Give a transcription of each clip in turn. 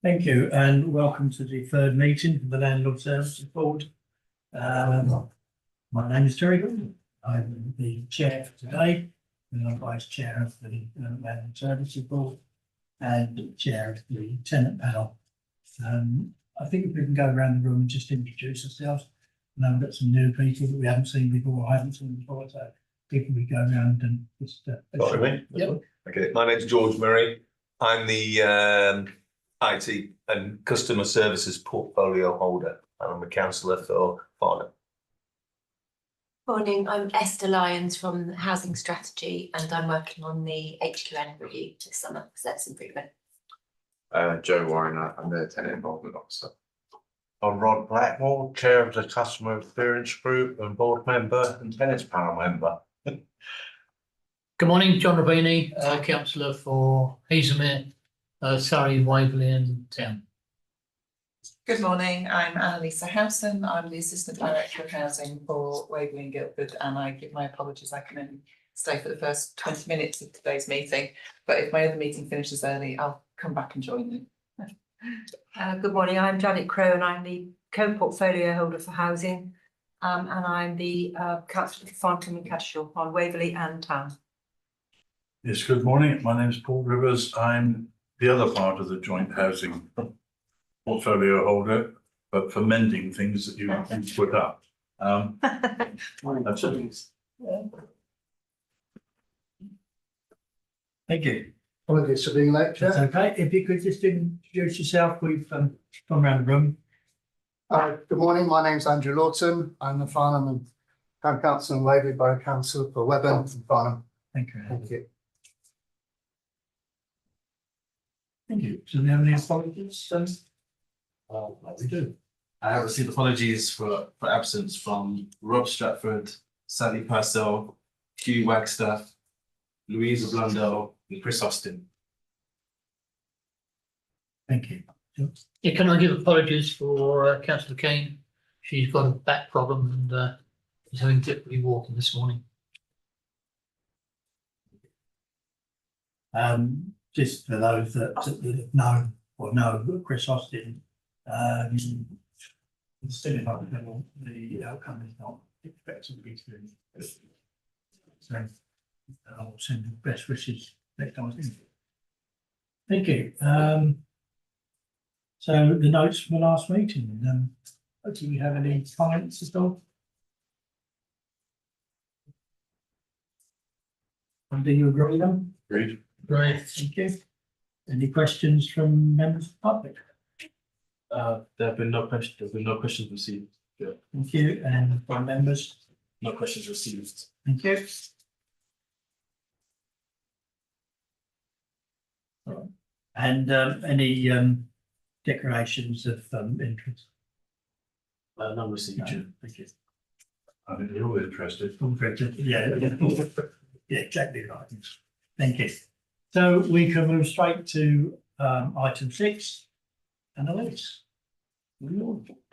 Thank you, and welcome to the third meeting of the Landlord Services Board. My name is Terry Gould. I'm the chair for today, and I'm vice chair of the Landlord Services Board and chair of the tenant panel. I think if we can go around the room and just introduce ourselves. And I've got some new people that we haven't seen before, I haven't seen before, so people we go around and just. Yep. Okay, my name's George Murray. I'm the IT and customer services portfolio holder, and I'm a councillor for Farnham. Morning, I'm Esther Lyons from Housing Strategy, and I'm working on the HQN review this summer, so that's improvement. Joe Warren, I'm the tenant involvement officer. I'm Rod Blackmore, chair of the customer experience group and board member and tenants panel member. Good morning, John Rabini, councillor for Hazelmere, Surrey, Waverley and Town. Good morning, I'm Annalisa Howson. I'm the Assistant Director of Housing for Waverley and Guildford, and I give my apologies, I can only stay for the first 20 minutes of today's meeting, but if my other meeting finishes early, I'll come back and join you. Good morning, I'm Janet Crowe and I'm the co-portfolio holder for housing, and I'm the councillor for Farnham and Cashel on Waverley and Town. Yes, good morning. My name is Paul Rivers. I'm the other part of the joint housing portfolio holder, but for mending things that you put up. That's it. Thank you. Apologies for being late, That's Chair. okay. If you could just introduce yourself, we've gone around the room. Good morning, my name's Andrew Lawton. I'm the Farnham and Town Council and Waverley Borough Council for Webburn and Farnham. Thank you. Thank you. Thank you. Do we have any apologies? We do. I have received apologies for absence from Rob Stratford, Sally Purcell, Hugh Wagstaff, Louisa Blundell, and Chris Austin. Thank you. Yeah, can I give apologies for councillor Kane? She's got a back problem and is having difficulty walking this morning. Just for those that know or know Chris Austin, still in hospital, the outcome is not expected to be good. So I'll send the best wishes next time I see you. Thank you. So the notes from the last meeting, do we have any comments at all? Do you agree with them? Agreed. Great, thank you. Any questions from members of the public? There have been no questions. There have been no questions received. Yeah. Thank you, and from members? No questions received. Thank you. And any declarations of interest? None received. No, thank you. I think you're all interested. Yeah, yeah, exactly right. Thank you. So we can move straight to item 6, Annalise.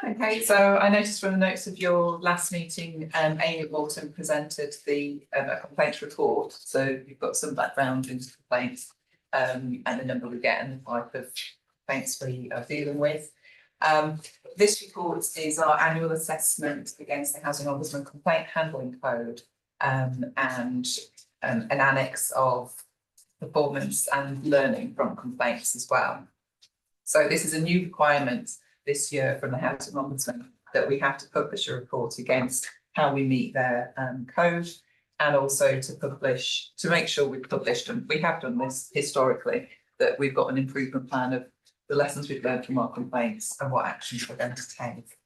Okay, so I noticed from the notes of your last meeting, Amy Morton presented the complaints report. So you've got some background into complaints and the number we get and the type of complaints we are dealing with. This report is our annual assessment against the Housing Ombudsman Complaint Handling Code and an annex of performance and learning from complaints as well. So this is a new requirement this year from the Housing Ombudsman that we have to publish a report against how we meet their code, and also to make sure we've published, and we have done this historically, that we've got an improvement plan of the lessons we've learned from our complaints and what actions we're going to take.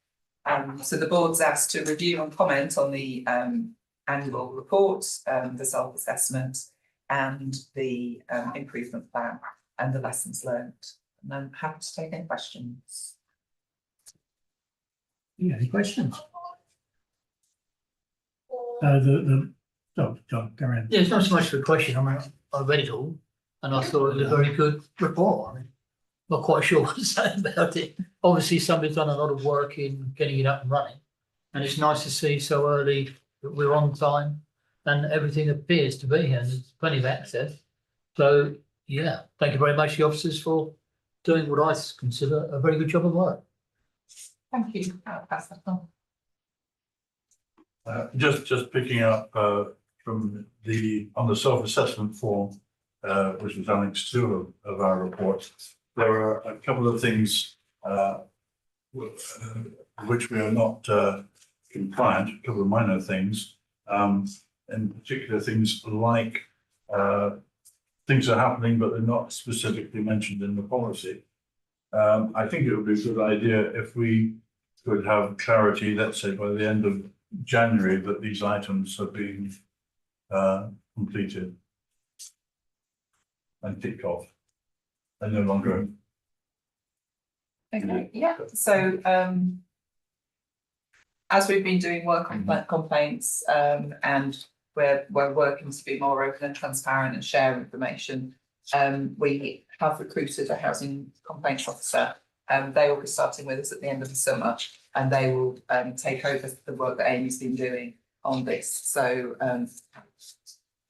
So the board's asked to review and comment on the annual report, the self-assessment and the improvement plan and the lessons learned. And I'm happy to take any questions. Yeah, any questions? John, go around. Yeah, it's not so much for a question. I mean, I read it all and I thought it was a very good report. I mean, not quite sure what to say about it. Obviously, somebody's done a lot of work in getting it up and running, and it's nice to see so early that we're on time and everything appears to be here and there's plenty of access. So, yeah, thank you very much, the officers, for doing what I consider a very good job of work. Thank you. I'll pass that on. Just picking up from on the self-assessment form, which was Annex 2 of our report, there are a couple of things which we are not compliant, a couple of minor things, in particular things like things are happening, but they're not specifically mentioned in the policy. I think it would be a good idea if we could have clarity, let's say by the end of January, that these items have been completed and ticked off and no longer. Okay, yeah, so as we've been doing work on complaints and we're working to be more open and transparent and share information, we have recruited a housing complaints officer. They will be starting with us at the end of the summer, and they will take over the work that Amy's been doing on this. So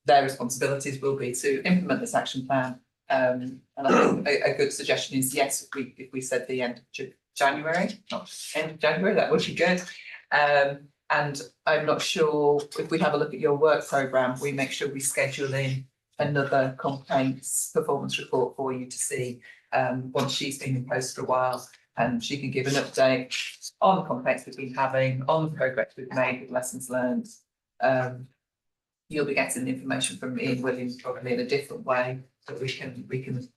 their responsibilities will be to implement this action plan. And I think a good suggestion is, yes, if we said the end of January, not end of January, that would be good. And I'm not sure if we have a look at your work programme, we make sure we schedule in another complaints performance report for you to see once she's been in post for a while, and she can give an update on the complaints we've been having, on the progress we've made with lessons learned. You'll be getting the information from Ian Williams probably in a different way, that we can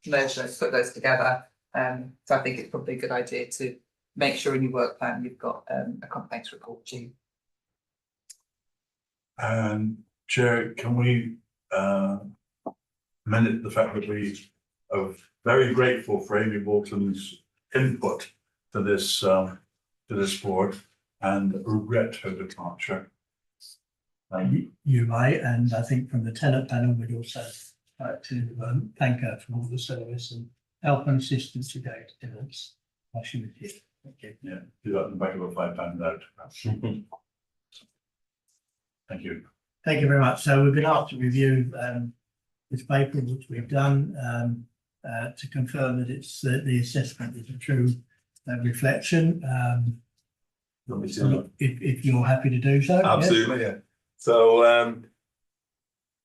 merge those, put those together. So I think it's probably a good idea to make sure in your work plan you've got a complaints report due. Chair, can we amend the fact that we are very grateful for Amy Walton's input to this board and regret her departure. You may, and I think from the tenant panel, we'd also like to thank her for all the service and help and assistance she gave to tenants while she was here. Thank you. Yeah, do that in the back of a £5 note. Thank you. Thank you very much. So we've been asked to review this paper, which we've done, to confirm that it's the assessment is a true reflection. If you're happy to do so. Absolutely, yeah. So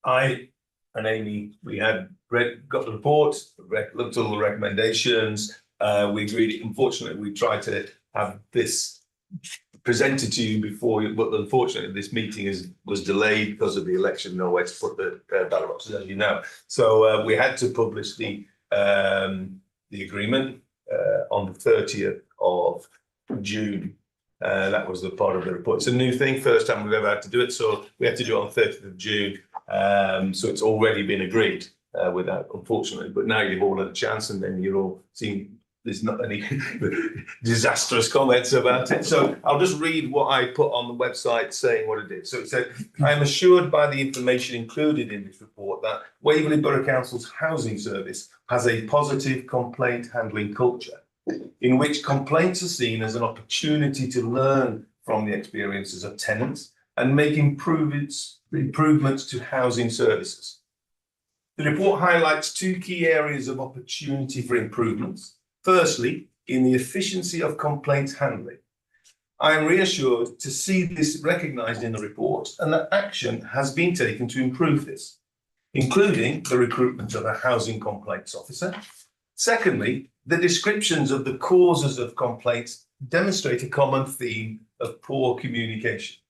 I and Amy, we had got the report, looked at all the recommendations. We agreed. Unfortunately, we tried to have this presented to you before, but unfortunately, this meeting was delayed because of the election. Nowhere to put the ballot boxes, as you know. So we had to publish the agreement on the 30th of June. That was the part of the report. It's a new thing, first time we've ever had to do it. So we had to do it on the 30th of June. So it's already been agreed without, unfortunately. But now you've all had a chance, and then you're all seeing there's not any disastrous comments about it. So I'll just read what I put on the website saying what it is. So it said, I am assured by the information included in this report that Waverley Borough Council's housing service has a positive complaint handling culture, in which complaints are seen as an opportunity to learn from the experiences of tenants and make improvements to housing services. The report highlights two key areas of opportunity for improvements. Firstly, in the efficiency of complaints handling. I am reassured to see this recognised in the report and that action has been taken to improve this, including the recruitment of a housing complaints officer. Secondly, the descriptions of the causes of complaints demonstrate a common theme of poor communication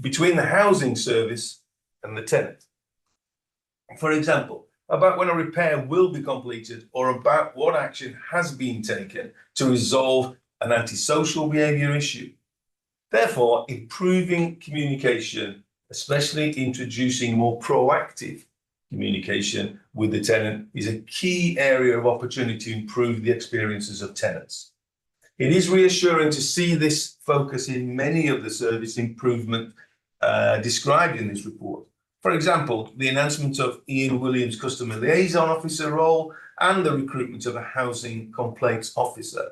between the housing service and the tenant. For example, about when a repair will be completed, or about what action has been taken to resolve an antisocial behaviour issue. Therefore, improving communication, especially introducing more proactive communication with the tenant, is a key area of opportunity to improve the experiences of tenants. It is reassuring to see this focus in many of the service improvement described in this report. For example, the enhancement of Ian Williams' customer liaison officer role and the recruitment of a housing complaints officer.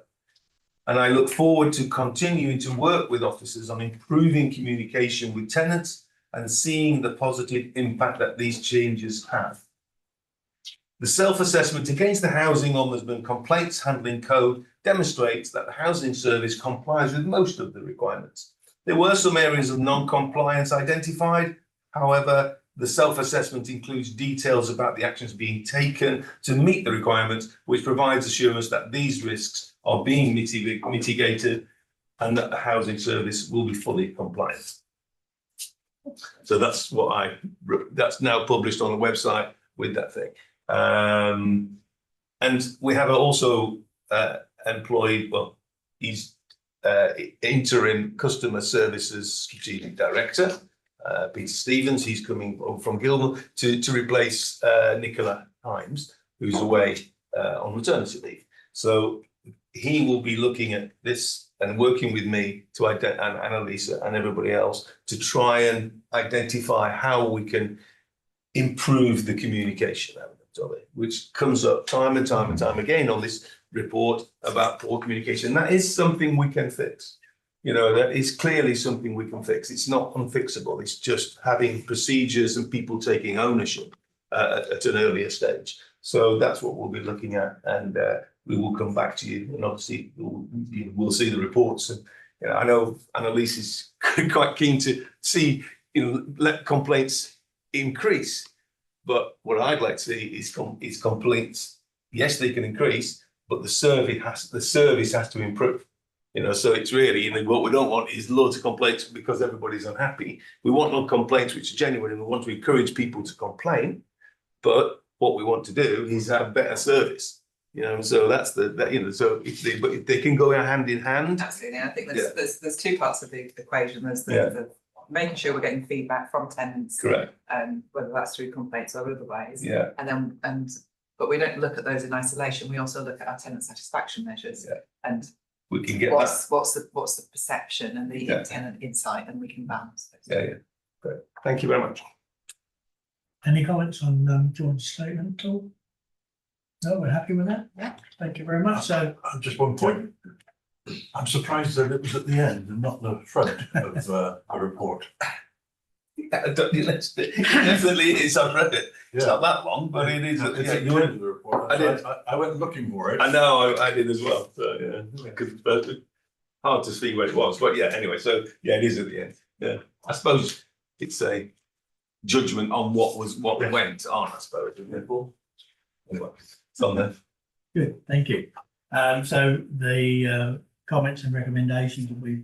And I look forward to continuing to work with officers on improving communication with tenants and seeing the positive impact that these changes have. The self-assessment against the Housing Ombudsman Complaints Handling Code demonstrates that the housing service complies with most of the requirements. There were some areas of non-compliance identified. However, the self-assessment includes details about the actions being taken to meet the requirements, which provides assurance that these risks are being mitigated and that the housing service will be fully compliant. So that's that's now published on the website with that thing. And we have also employed, well, he's interim customer services strategic director, Peter Stevens. He's coming from Gilmore to replace Nicola Himes, who's away on maternity leave. So he will be looking at this and working with me to and Annalisa and everybody else to try and identify how we can improve the communication element of it, which comes up time and time again on this report about poor communication. That is something we can fix. You know, that is clearly something we can fix. It's not unfixable. It's just having procedures and people taking ownership at an earlier stage. So that's what we'll be looking at, and we will come back to you. And obviously, we'll see the reports. And you know, I know Annalise is quite keen to see, you know, let complaints increase. But what I'd like to see is complaints. Yes, they can increase, but the service has to improve. You know, so it's really, you know, what we don't want is loads of complaints because everybody's unhappy. We want no complaints which are genuine, and we want to encourage people to complain. But what we want to do is have better service. You know, so that's you know, so if they can go hand in hand. Absolutely, I think there's two parts of the equation. There's the making sure we're getting feedback from tenants, correct, whether that's through complaints or otherwise. Yeah, but we don't look at those in isolation. We also look at our tenant satisfaction measures, and we can get what's the perception and the tenant insight, and we can balance those. Yeah, great. Thank you very much. Any comments on George's statement at all? No, we're happy with that? Yeah. Thank you very much. So Just one point. I'm surprised that it was at the end and not the front of a report. Definitely is. I've read it. It's not that long, but it is. It's at the end of the report. I went looking for it. I know, I did as well. So yeah, but hard to see where it was. But yeah, anyway, so yeah, it is at the end. Yeah, I suppose it's a judgment on what went on. I suppose, isn't it? Anyway, it's on there. good, thank you. So the comments and recommendations that we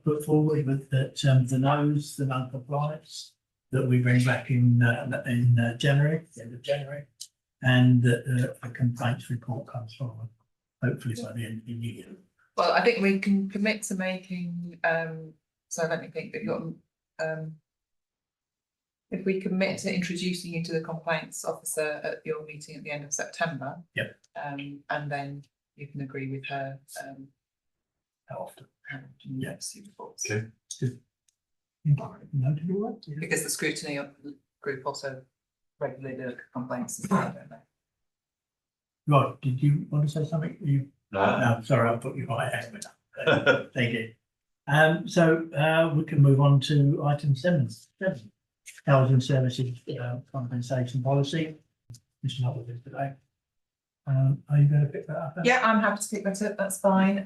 put forward with that the no's, the non-compliance that we bring back in January, the end of January, and that the complaints report comes forward, hopefully by the end of the year. Well, I think we can commit to making. So let me think that you're. If we commit to introducing you to the complaints officer at your meeting at the end of September. Yep. And then you can agree with her. How often? Yes. Reports. Okay. Noted all right? Yeah. Because the scrutiny group also regularly look at complaints as well, don't they? Rod, did you want to say something? No, sorry, I'll put you right out. Thank you. So we can move on to item 7. Housing services compensation policy. It's not with us today. Are you going to pick that up? Yeah, I'm happy to pick that up. That's fine.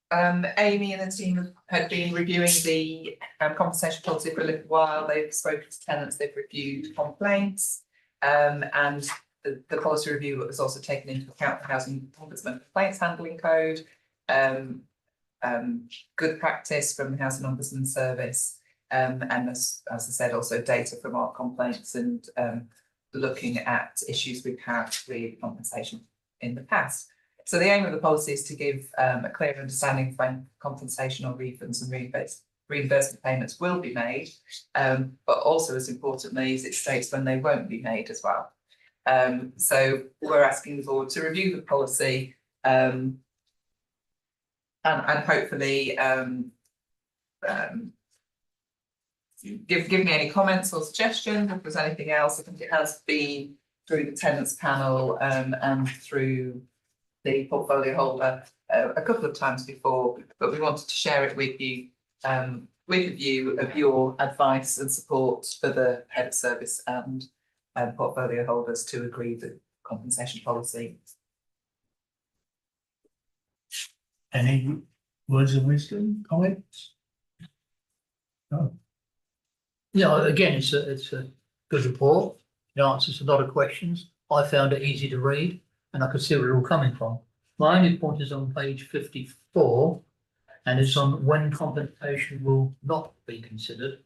Amy and the team had been reviewing the compensation policy for a little while. They've spoken to tenants, they've reviewed complaints, and the policy review was also taken into account the Housing Ombudsman Complaints Handling Code, good practice from the Housing Ombudsman Service, and as I said, also data from our complaints and looking at issues we've had with compensation in the past. So the aim of the policy is to give a clear understanding of when compensation or refunds and reimbursement payments will be made, but also as importantly is it states when they won't be made as well. So we're asking the board to review the policy and hopefully give me any comments or suggestions if there's anything else. I think it has been through the tenants panel and through the portfolio holder a couple of times before, but we wanted to share it with you with a view of your advice and support for the head of service and portfolio holders to agree the compensation policy. Any words of wisdom, comments? No. Yeah, again, it's a good report. It answers a lot of questions. I found it easy to read and I could see where it all coming from. My only point is on page 54, and it's on when compensation will not be considered.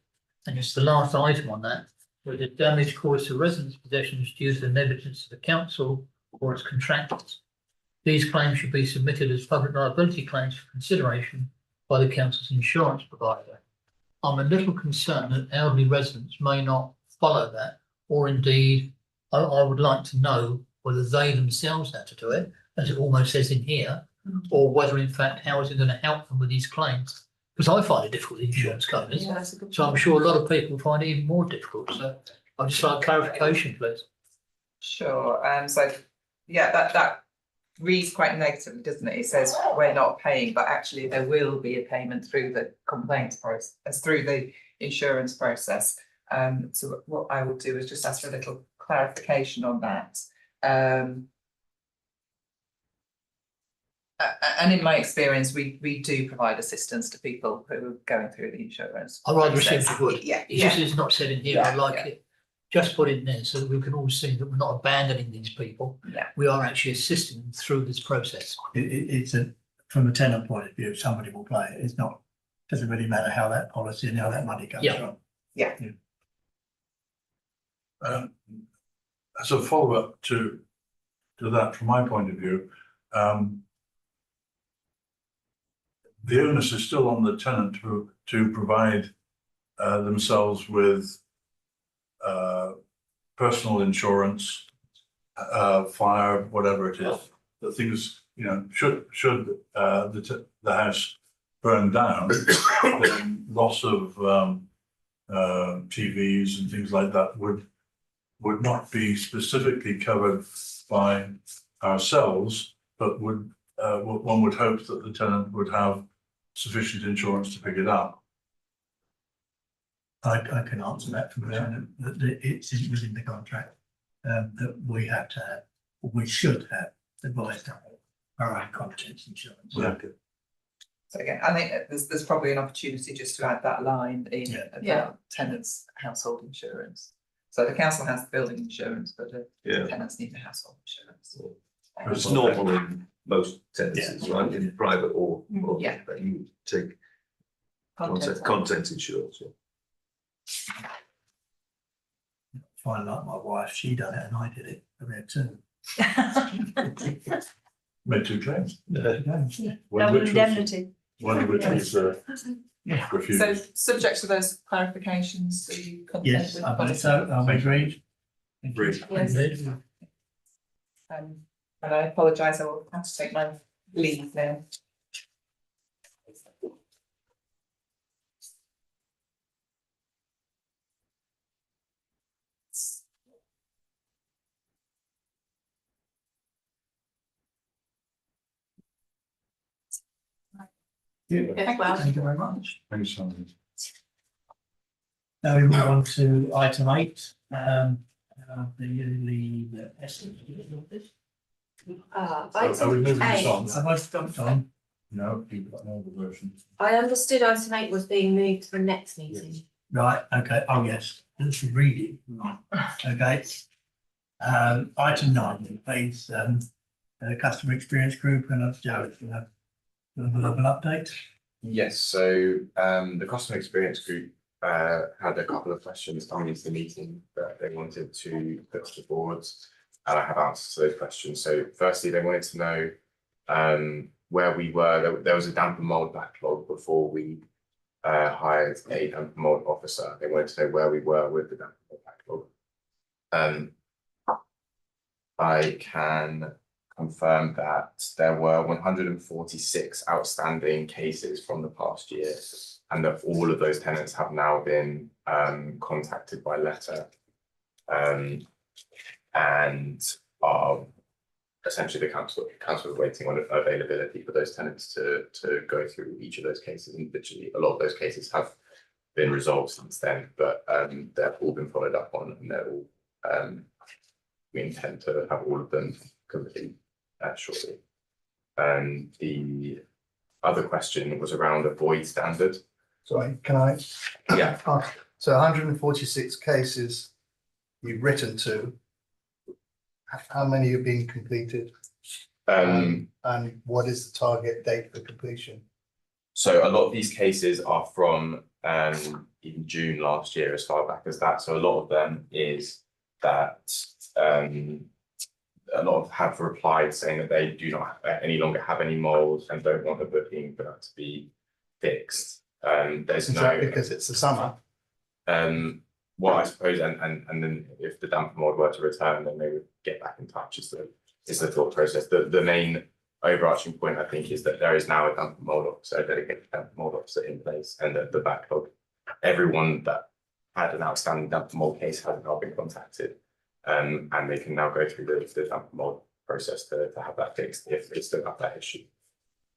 And it's the last item on that, where the damage caused to residents' possessions due to the negligence of the council or its contractors. These claims should be submitted as public liability claims for consideration by the council's insurance provider. I'm a little concerned that elderly residents may not follow that, or indeed, I would like to know whether they themselves have to do it, as it almost says in here, or whether in fact housing going to help them with these claims. Because I find it difficult with insurance companies, Yeah, that's a good so I'm point. sure a lot of people find it even more difficult. So I'd just like clarification, please. Sure, so, yeah, that reads quite negatively, doesn't it? It says we're not paying, but actually there will be a payment through the complaints process, through the insurance process. So what I will do is just ask for a little clarification on that. And in my experience, we do provide assistance to people who are going through the insurance. I rather process. assumed you would. Yeah, It's just it's not said in here. I Yeah, like yeah. it. Just put in there so that we can all see that we're not abandoning these people. Yeah. We are actually assisting them through this process. It's from a tenant point of view, somebody will play it. It's not, doesn't really matter how that policy and how that money comes Yeah. from. As a follow-up to that, from my point of view, the onus is still on the tenant to provide themselves with personal insurance, fire, whatever it is. The things, you know, should the house burn down, then loss of TVs and things like that would not be specifically covered by ourselves, but would one would hope that the tenant would have sufficient insurance to pick it up. I can answer that from the tenant, that it's within the contract, that we have to have, or we should have, advised our own contents insurance. Yeah. So again, I think that there's probably an opportunity just to add that line in about tenants' household insurance. So the council has the building insurance, but the tenants need the household insurance. It's normal in most tenancies, right, in private or Yeah. that you take Content. content insurance. Fine, like my wife, she done it and I did it, we had two. Made two claims. Yeah. Double indemnity. One of which was refused. So subject to those clarifications, are you content Yes, with I the believe policy? so, I'm agreed. Agreed. Yes. Indeed. And I apologise, I will have to take my leave now. Well. Thank you very much. Thanks, Simon. Now we move on to item 8, the essence. Are we Item moving this 8. on? Have I stumped on? No, you've got another version. I understood item 8 was being moved to the next meeting. Right, okay, oh yes, let's read it, right, okay. Item 9, please, customer experience group, and that's Jared, you have a little update. Yes, so the customer experience group had a couple of questions coming into the meeting that they wanted to put to the board, and I have answers to those questions. So firstly, they wanted to know where we were. There was a damp and mold backlog before we hired a damp and mold officer. They wanted to know where we were with the damp and mold backlog. I can confirm that there were 146 outstanding cases from the past year, and that all of those tenants have now been contacted by letter and are essentially the council is waiting on availability for those tenants to go through each of those cases individually. A lot of those cases have been resolved since then, but they've all been followed up on and they're all We intend to have all of them complete shortly. The other question was around a void standard. Sorry, can I? Yeah. So 146 cases you've written to. How many are being completed? And what is the target date for completion? So a lot of these cases are from even June last year, as far back as that. So a lot of them is that a lot of have replied saying that they do not any longer have any mold and don't want the booking for that to be fixed. There's Is that because it's the summer? Well, I suppose, and then if the damp mold were to return, then they would get back in touch. Is the thought process. The main overarching point, I think, is that there is now a damp mold officer, a dedicated damp mold officer in place, and that the backlog, everyone that had an outstanding damp mold case has now been contacted, and they can now go through the damp mold process to have that fixed if they still have that issue.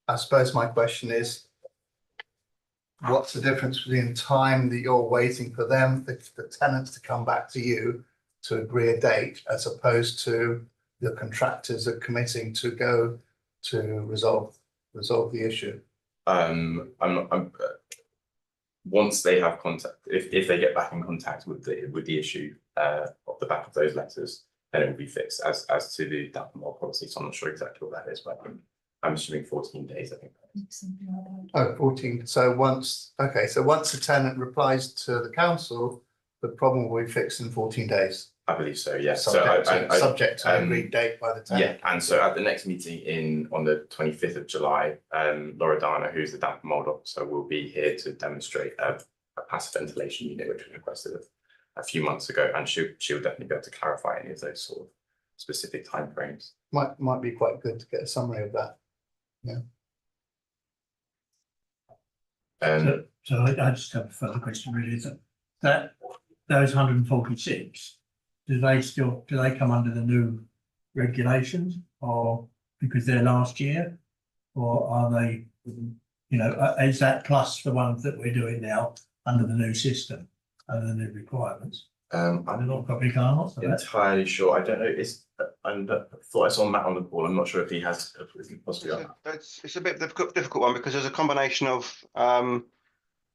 I suppose my question is, what's the difference between time that you're waiting for them, the tenants to come back to you to agree a date, as opposed to the contractors are committing to go to resolve the issue? Once they have contact, if they get back in contact with the issue off the back of those letters, then it will be fixed. As to the damp mold policy, so I'm not sure exactly what that is, but I'm assuming 14 days, I think. Oh, 14. So once the tenant replies to the council, the problem will be fixed in 14 days. I believe so, yes. Subject to an agreed date by the tenant. Yeah, and so at the next meeting on the 25th of July, Loredana, who's the damp mold officer, will be here to demonstrate a passive ventilation unit, which was requested a few months ago, and she'll definitely be able to clarify any of those sort of specific timeframes. Might be quite good to get a summary of that. Yeah. So I just have a further question really, is that those 146, do they come under the new regulations, or because they're last year, or are they, is that plus the ones that we're doing now under the new system, under the new requirements? I'm not probably can't answer that. entirely sure. I don't know. I thought I saw Matt on the call. I'm not sure if he has possibly. It's a bit difficult one, because there's a combination of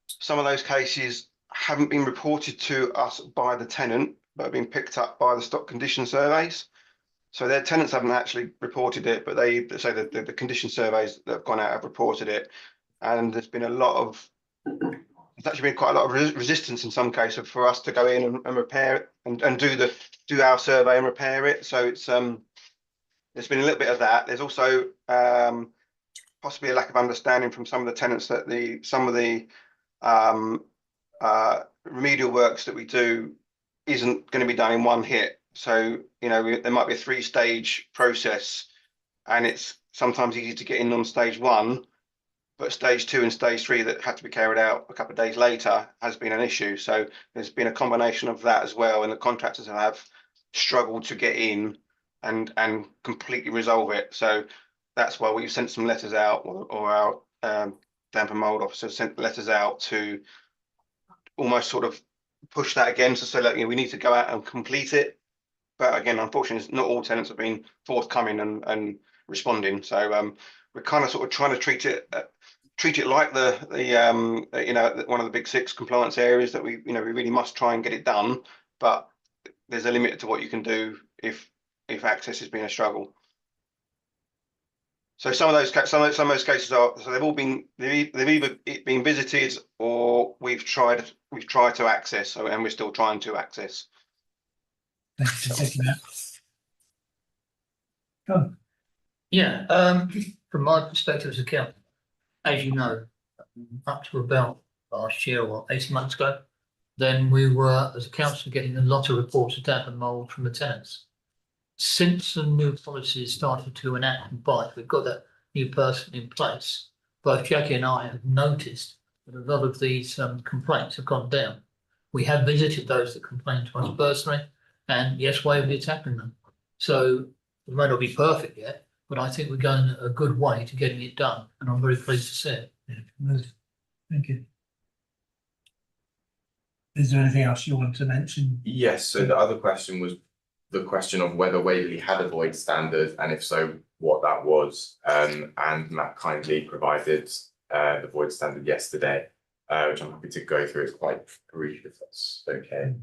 some of those cases haven't been reported to us by the tenant, but have been picked up by the stock condition surveys. So their tenants haven't actually reported it, but they say that the condition surveys that have gone out have reported it. And there's been there's actually been quite a lot of resistance in some cases for us to go in and repair it and do our survey and repair it. So it's there's been a little bit of that. There's also possibly a lack of understanding from some of the tenants that some of the remedial works that we do isn't going to be done in one hit. So there might be a 3-stage process, and it's sometimes easy to get in on stage 1, but stage 2 and stage 3 that had to be carried out a couple of days later has been an issue. So there's been a combination of that as well, and the contractors have struggled to get in and completely resolve it. So that's why we've sent some letters out, or our damp and mold officer sent letters out to almost sort of push that again, to say that we need to go out and complete it. But again, unfortunately, not all tenants have been forthcoming and responding. So we're kind of sort of trying to treat it like the one of the big 6 compliance areas that we really must try and get it done. But there's a limit to what you can do if access has been a struggle. So some of those cases are, so they've either been visited, or we've tried to access, and we're still trying to access. Thank you for taking that. Go. Yeah, from my perspective as a council, as you know, up to about last year or 18 months ago, then we were, as a council, getting a lot of reports of damp and mould from the tenants. Since the new policies started to enact and bite, we've got that new person in place. Both Jackie and I have noticed that a lot of these complaints have gone down. We have visited those that complained to us personally, and yes, Waverley tackling them. So it may not be perfect yet, but I think we're going a good way to getting it done, and I'm very pleased to see it. Yeah, thank you. Is there anything else you want to mention? Yes, so the other question was the question of whether Waverley had a void standard, and if so, what that was. And Matt kindly provided the void standard yesterday, which I'm happy to go through. It's quite brief, if that's okay.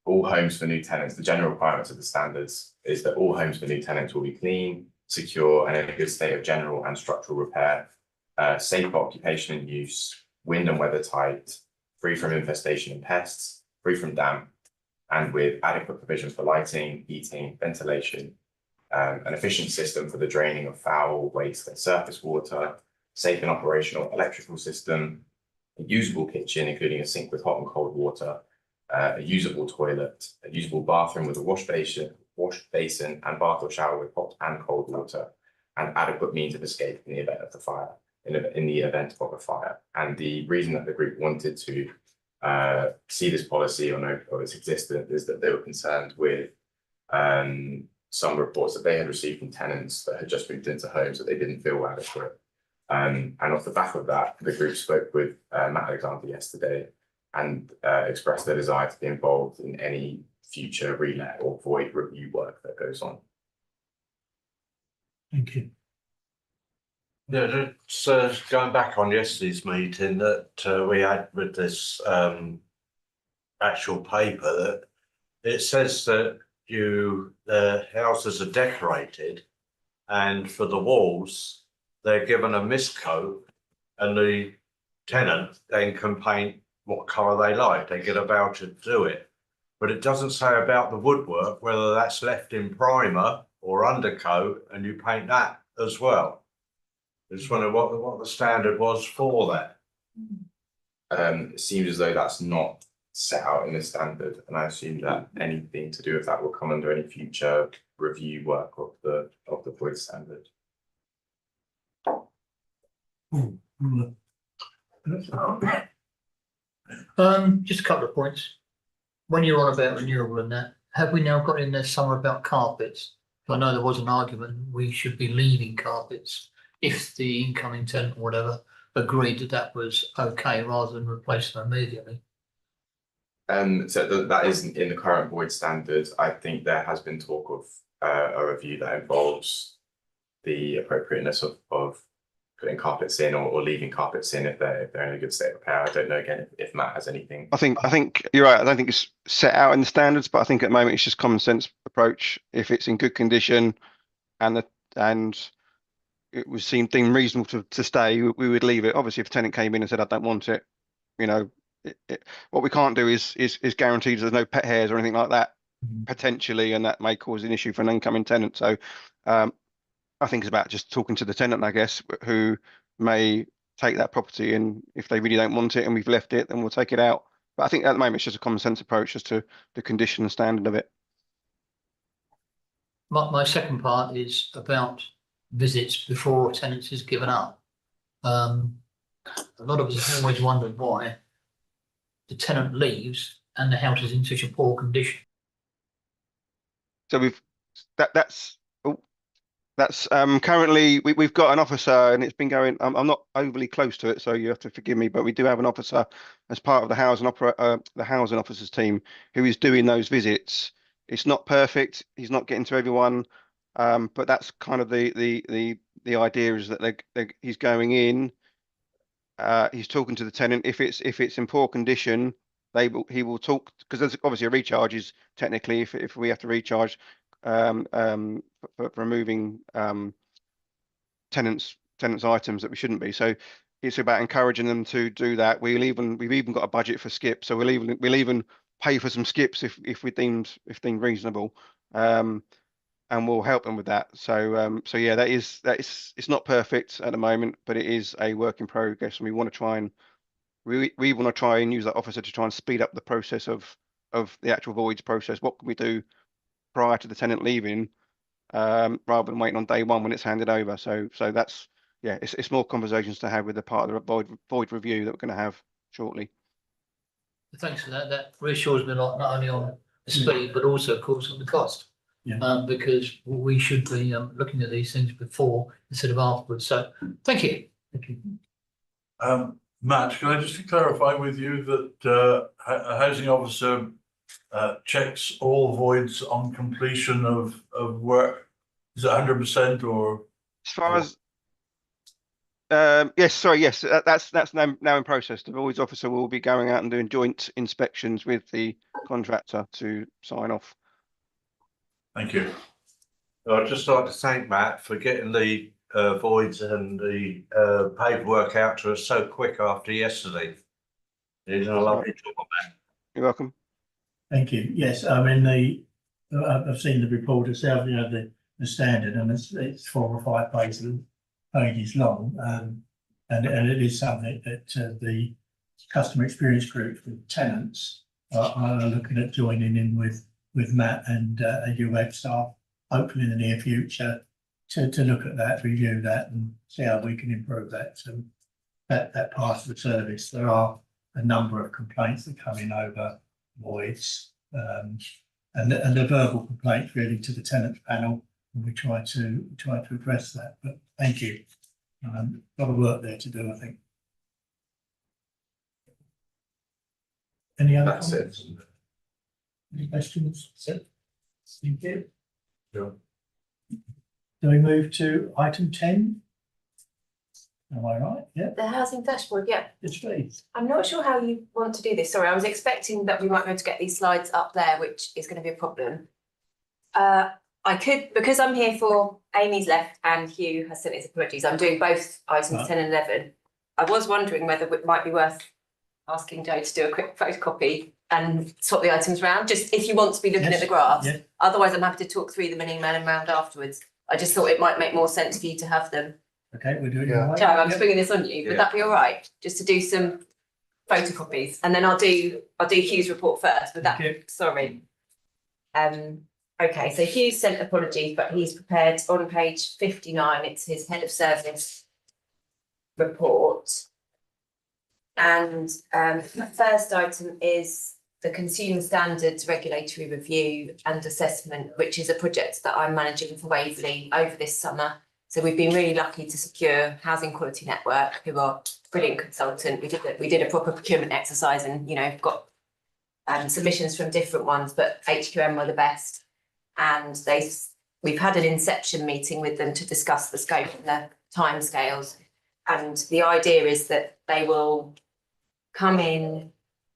All homes for new tenants, the general requirements of the standards is that all homes for new tenants will be clean, secure, and in a good state of general and structural repair, safe for occupation and use, wind and weather tight, free from infestation and pests, free from damp, and with adequate provision for lighting, heating, ventilation, an efficient system for the draining of foul, waste, and surface water, safe and operational electrical system, a usable kitchen, including a sink with hot and cold water, a usable toilet, a usable bathroom with a wash basin and bath or shower with hot and cold water, and adequate means of escape in the event of the fire, in the event of a fire. And the reason that the group wanted to see this policy or know of its existence is that they were concerned with some reports that they had received from tenants that had just moved into homes that they didn't feel were adequate. And off the back of that, the group spoke with Matt Alexander yesterday and expressed their desire to be involved in any future relet or void review work that goes on. Thank you. Yeah, so going back on yesterday's meeting that we had with this actual paper, that it says that the houses are decorated, and for the walls they're given a mist coat, and the tenant then can paint what colour they like. They get a voucher to do it, but it doesn't say about the woodwork whether that's left in primer or undercoat, and you paint that as well. I just wonder what the standard was for that. It seems as though that's not set out in the standard, and I assume that anything to do with that will come under any future review work of the void standard. Just a couple of points. When you're on about renewable and that, have we now got in there somewhere about carpets? I know there was an argument we should be leaving carpets if the incoming tenant or whatever agreed that that was okay rather than replace them immediately. So that isn't in the current void standard. I think there has been talk of a review that involves the appropriateness of putting carpets in or leaving carpets in if they're in a good state of repair. I don't know again if Matt has anything. I think you're right. I don't think it's set out in the standards, but I think at the moment it's just common sense approach. If it's in good condition and it was deemed reasonable to stay, we would leave it. Obviously, if a tenant came in and said, I don't want it, you know, what we can't do is guarantee there's no pet hairs or anything like that potentially, and that may cause an issue for an incoming tenant. So I think it's about just talking to the tenant, I guess, who may take that property, and if they really don't want it and we've left it, then we'll take it out. But I think at the moment it's just a common sense approach as to the condition and standard of it. My second part is about visits before tenancy is given up. A lot of us have always wondered why the tenant leaves and the house is in such a poor condition. So that's currently we've got an officer, and it's been going. I'm not overly close to it, so you have to forgive me. But we do have an officer as part of the housing officers team who is doing those visits. It's not perfect. He's not getting to everyone, but that's kind of the idea is that he's going in. He's talking to the tenant. If it's in poor condition, he will talk, because there's obviously a recharge is technically if we have to recharge for removing tenants items that we shouldn't be. So it's about encouraging them to do that. We've even got a budget for skips, so we'll even pay for some skips if deemed reasonable, and we'll help them with that. So yeah, it's not perfect at the moment, but it is a work in progress, and we want to try and use that officer to try and speed up the process of the actual voids process. What can we do prior to the tenant leaving, rather than waiting on day one when it's handed over? So that's, yeah, it's more conversations to have with the part of the void review that we're going to have shortly. Thanks for that. That reassures me a lot, not only on the speed, but also, of course, on the cost. Yeah. Because we should be looking at these things before instead of afterwards. So thank you. Thank you. Matt, can I just clarify with you that a housing officer checks all voids on completion of work? Is it 100% or? As far as yes, sorry, yes, that's now in process. The voids officer will be going out and doing joint inspections with the contractor to sign off. Thank you. I'd just like to thank Matt for getting the voids and the paperwork out to us so quick after yesterday. He's done a lovely job on that. You're welcome. Thank you. Yes, I mean, I've seen the report itself, you know, the standard, and it's 4 or 5 pages long. And it is something that the customer experience group with tenants are looking at joining in with Matt and EWG staff, hopefully in the near future, to look at that, review that, and see how we can improve that. So that part of the service, there are a number of complaints that come in over voids, and the verbal complaints really to the tenants panel, and we try to address that. But thank you. A lot of work there to do, I think. Any other That's comments? Any questions? Thank you. Sure. Do we move to item 10? Am I right? Yeah, The housing dashboard, yeah. yes, please. I'm not sure how you want to do this. Sorry, I was expecting that we might be able to get these slides up there, which is going to be a problem. I could, because I'm here for Amy's left and Hugh has sent his apologies. I'm doing both items Right. 10 and 11. I was wondering whether it might be worth asking Joe to do a quick photocopy and swap the items around, just if you want to be looking Yes, at the graphs. yeah. Otherwise, I'm happy to talk through them and email them round afterwards. I just thought it might make more sense for you to have them. Okay, we're doing Yeah. it. Joe, I'm Yep. springing this on you. Would Yeah. that be all right? Just to do some photocopies, and then I'll do Hugh's report first. Would that? Okay. Sorry. Okay, so Hugh sent apologies, but he's prepared on page 59. It's his head of service report, and the first item is the Consumer Standards Regulatory Review and Assessment, which is a project that I'm managing for Waverley over this summer. So we've been really lucky to secure Housing Quality Network, who are a brilliant consultant. We did a proper procurement exercise, and got submissions from different ones, but HQM were the best. And we've had an inception meeting with them to discuss the scope and the timescales. And the idea is that they will come in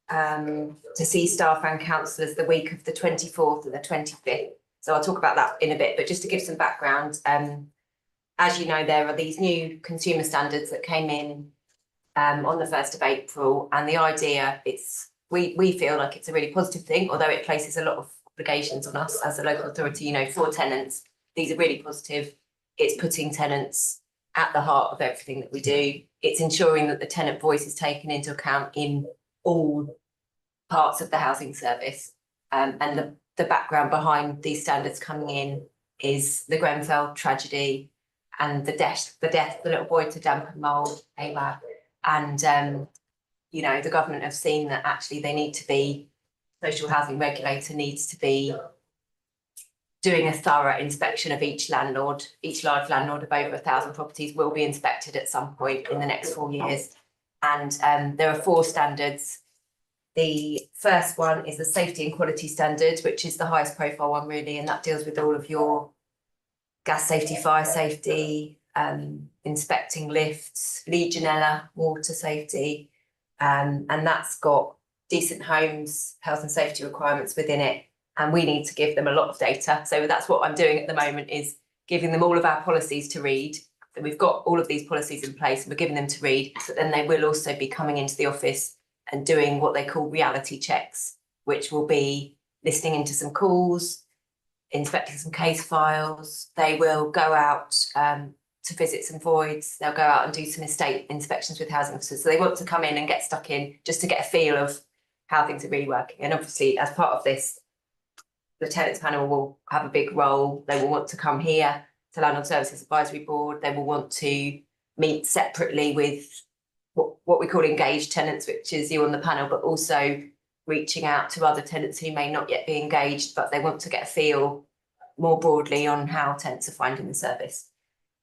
to see staff and councillors the week of the 24th and the 25th. So I'll talk about that in a bit, but just to give some background, as you know, there are these new consumer standards that came in on the 1st of April, and the idea we feel like it's a really positive thing, although it places a lot of obligations on us as a local authority, for tenants. These are really positive. It's putting tenants at the heart of everything that we do. It's ensuring that the tenant voice is taken into account in all parts of the housing service. And the background behind these standards coming in is the Grenfell tragedy and the death of the little boy to damp and mould, AWAB. And the government have seen that actually social housing regulator needs to be doing a thorough inspection of each landlord. Each large landlord of over 1,000 properties will be inspected at some point in the next 4 years. And there are 4 standards. The first one is the safety and quality standard, which is the highest profile one really, and that deals with all of your gas safety, fire safety, inspecting lifts, Legionella, water safety, and that's got decent homes, health and safety requirements within it, and we need to give them a lot of data. So that's what I'm doing at the moment, is giving them all of our policies to read. So we've got all of these policies in place and we're giving them to read, but then they will also be coming into the office and doing what they call reality checks, which will be listening into some calls, inspecting some case files. They will go out to visit some voids. They'll go out and do some estate inspections with housing officers. So they want to come in and get stuck in just to get a feel of how things are really working. And obviously, as part of this, the tenants panel will have a big role. They will want to come here to Landlord Services Advisory Board. They will want to meet separately with what we call engaged tenants, which is you on the panel, but also reaching out to other tenants who may not yet be engaged, but they want to get a feel more broadly on how tenants are finding the service.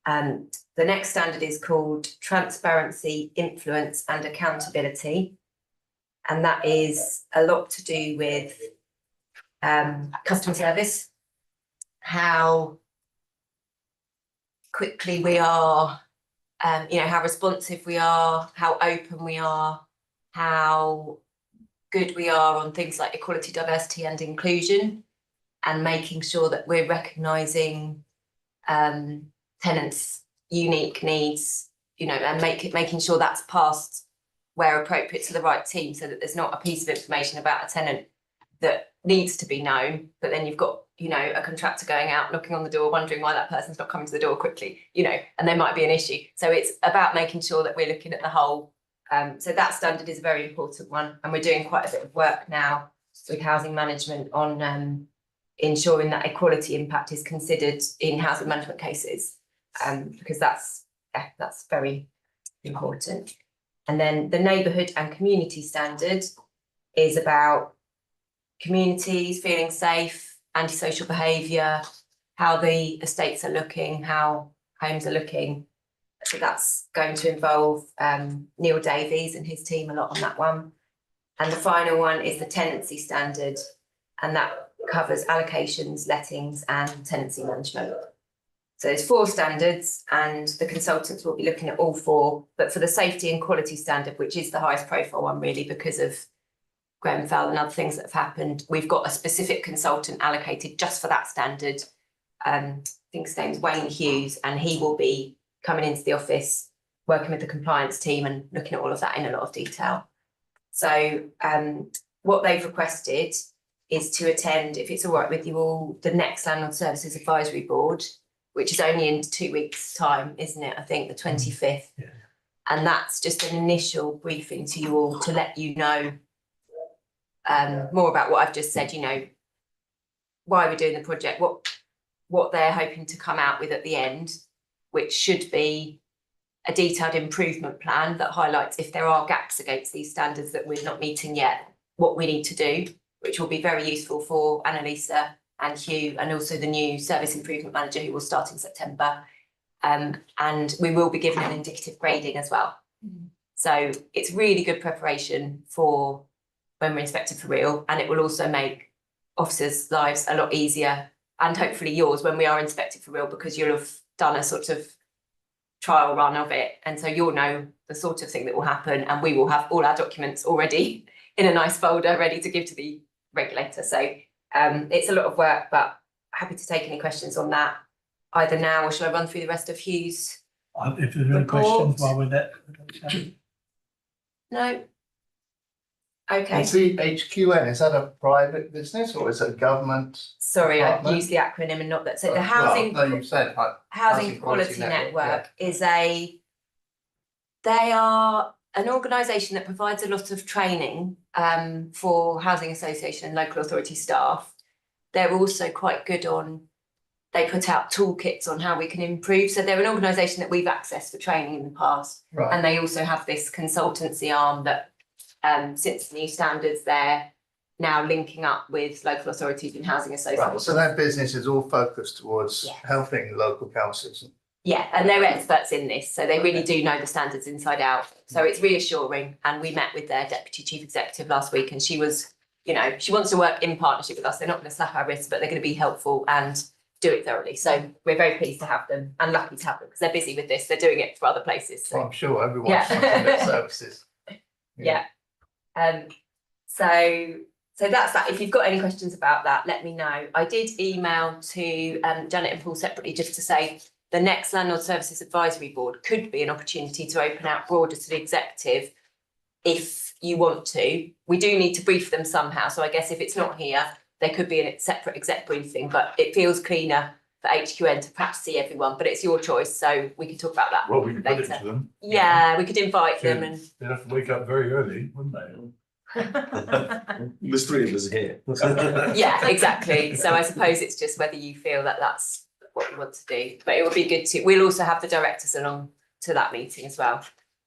The next standard is called Transparency, Influence and Accountability. And that is a lot to do with customer service, how quickly we are, how responsive we are, how open we are, how good we are on things like equality, diversity and inclusion, and making sure that we're recognising tenants' unique needs, and making sure that's passed where appropriate to the right team, so that there's not a piece of information about a tenant that needs to be known, but then you've got, a contractor going out, knocking on the door, wondering why that person's not coming to the door quickly, and there might be an issue. So it's about making sure that we're looking at the whole. So that standard is a very important one, and we're doing quite a bit of work now with housing management on ensuring that equality impact is considered in housing management cases, because that's very important. And then the neighbourhood and community standard is about communities feeling safe, antisocial behaviour, how the estates are looking, how homes are looking. So that's going to involve Neil Davies and his team a lot on that one. And the final one is the tenancy standard, and that covers allocations, lettings and tenancy management. So there's 4 standards, and the consultants will be looking at all 4, but for the safety and quality standard, which is the highest profile one really because of Grenfell and other things that have happened, we've got a specific consultant allocated just for that standard. I think his name's Wayne Hughes, and he will be coming into the office, working with the compliance team and looking at all of that in a lot of detail. So what they've requested is to attend, if it's all right with you all, the next Landlord Services Advisory Board, which is only in 2 weeks' time, isn't it? I think the 25th. Yeah. And that's just an initial briefing to you all to let you know more about what I've just said, why we're doing the project, what they're hoping to come out with at the end, which should be a detailed improvement plan that highlights if there are gaps against these standards that we're not meeting yet, what we need to do, which will be very useful for Annalisa and Hugh, and also the new service improvement manager who will start in September. And we will be given an indicative grading as well. So it's really good preparation for when we're inspected for real, and it will also make officers' lives a lot easier, and hopefully yours when we are inspected for real, because you'll have done a sort of trial run of it, and so you'll know the sort of thing that will happen, and we will have all our documents already in a nice folder ready to give to the regulator. So it's a lot of work, but happy to take any questions on that either now, or shall I run through the rest of Hugh's? If there's any questions while we're there. No. Okay. Is the HQN, is that a private business or is it a government? Sorry, I department? used the acronym and not that. So the Well, housing. no, you said Housing Quality Network is they are an organisation that provides a lot of training for housing association and local authority staff. They're also quite good they put out toolkits on how we can improve. So they're an organisation that we've accessed for training in the past. Right. And they also have this consultancy arm that since the new standards, they're now linking up with local authorities and housing associations. Right, so that business is all focused towards helping local councils. Yeah, and they're experts in this, so they really do know the standards inside out. So it's reassuring. And we met with their deputy chief executive last week, and she was, she wants to work in partnership with us. They're not going to slap our wrists, but they're going to be helpful and do it thoroughly. So we're very pleased to have them and lucky to have them because they're busy with this. They're doing it for other places. So. Well, I'm sure everyone's on their services. Yeah. So that's that. If you've got any questions about that, let me know. I did email to Janet and Paul separately just to say the next Landlord Services Advisory Board could be an opportunity to open out broader to the executive if you want to. We do need to brief them somehow. So I guess if it's not here, there could be a separate exec briefing, but it feels cleaner for HQN to perhaps see everyone, but it's your choice. So we can talk about that. Well, we can put it later. to them. Yeah, we could invite them and. They'd have to wake up very early, wouldn't they? There's 3 of us here. Yeah, exactly. So I suppose it's just whether you feel that that's what you want to do, but it would be good to, we'll also have the directors along to that meeting as well.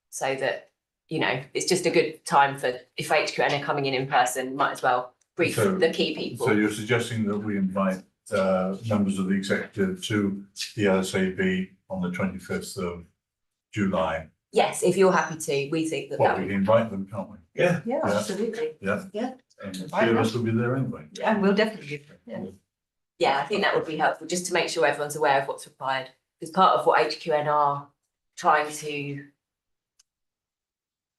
So that, it's just a good time for, if HQN are coming in person, might as well brief the key people. So you're suggesting that we invite members of the executive to the LSAB on the 25th of July. Yes, if you're happy to, we think that Well, that we would. can invite them, can't we? Yeah, Yeah. absolutely. Yeah. Yeah. And the three of us will be there anyway. And we'll definitely give them, yeah. Yeah, I think that would be helpful, just to make sure everyone's aware of what's required. Because part of what HQN are trying to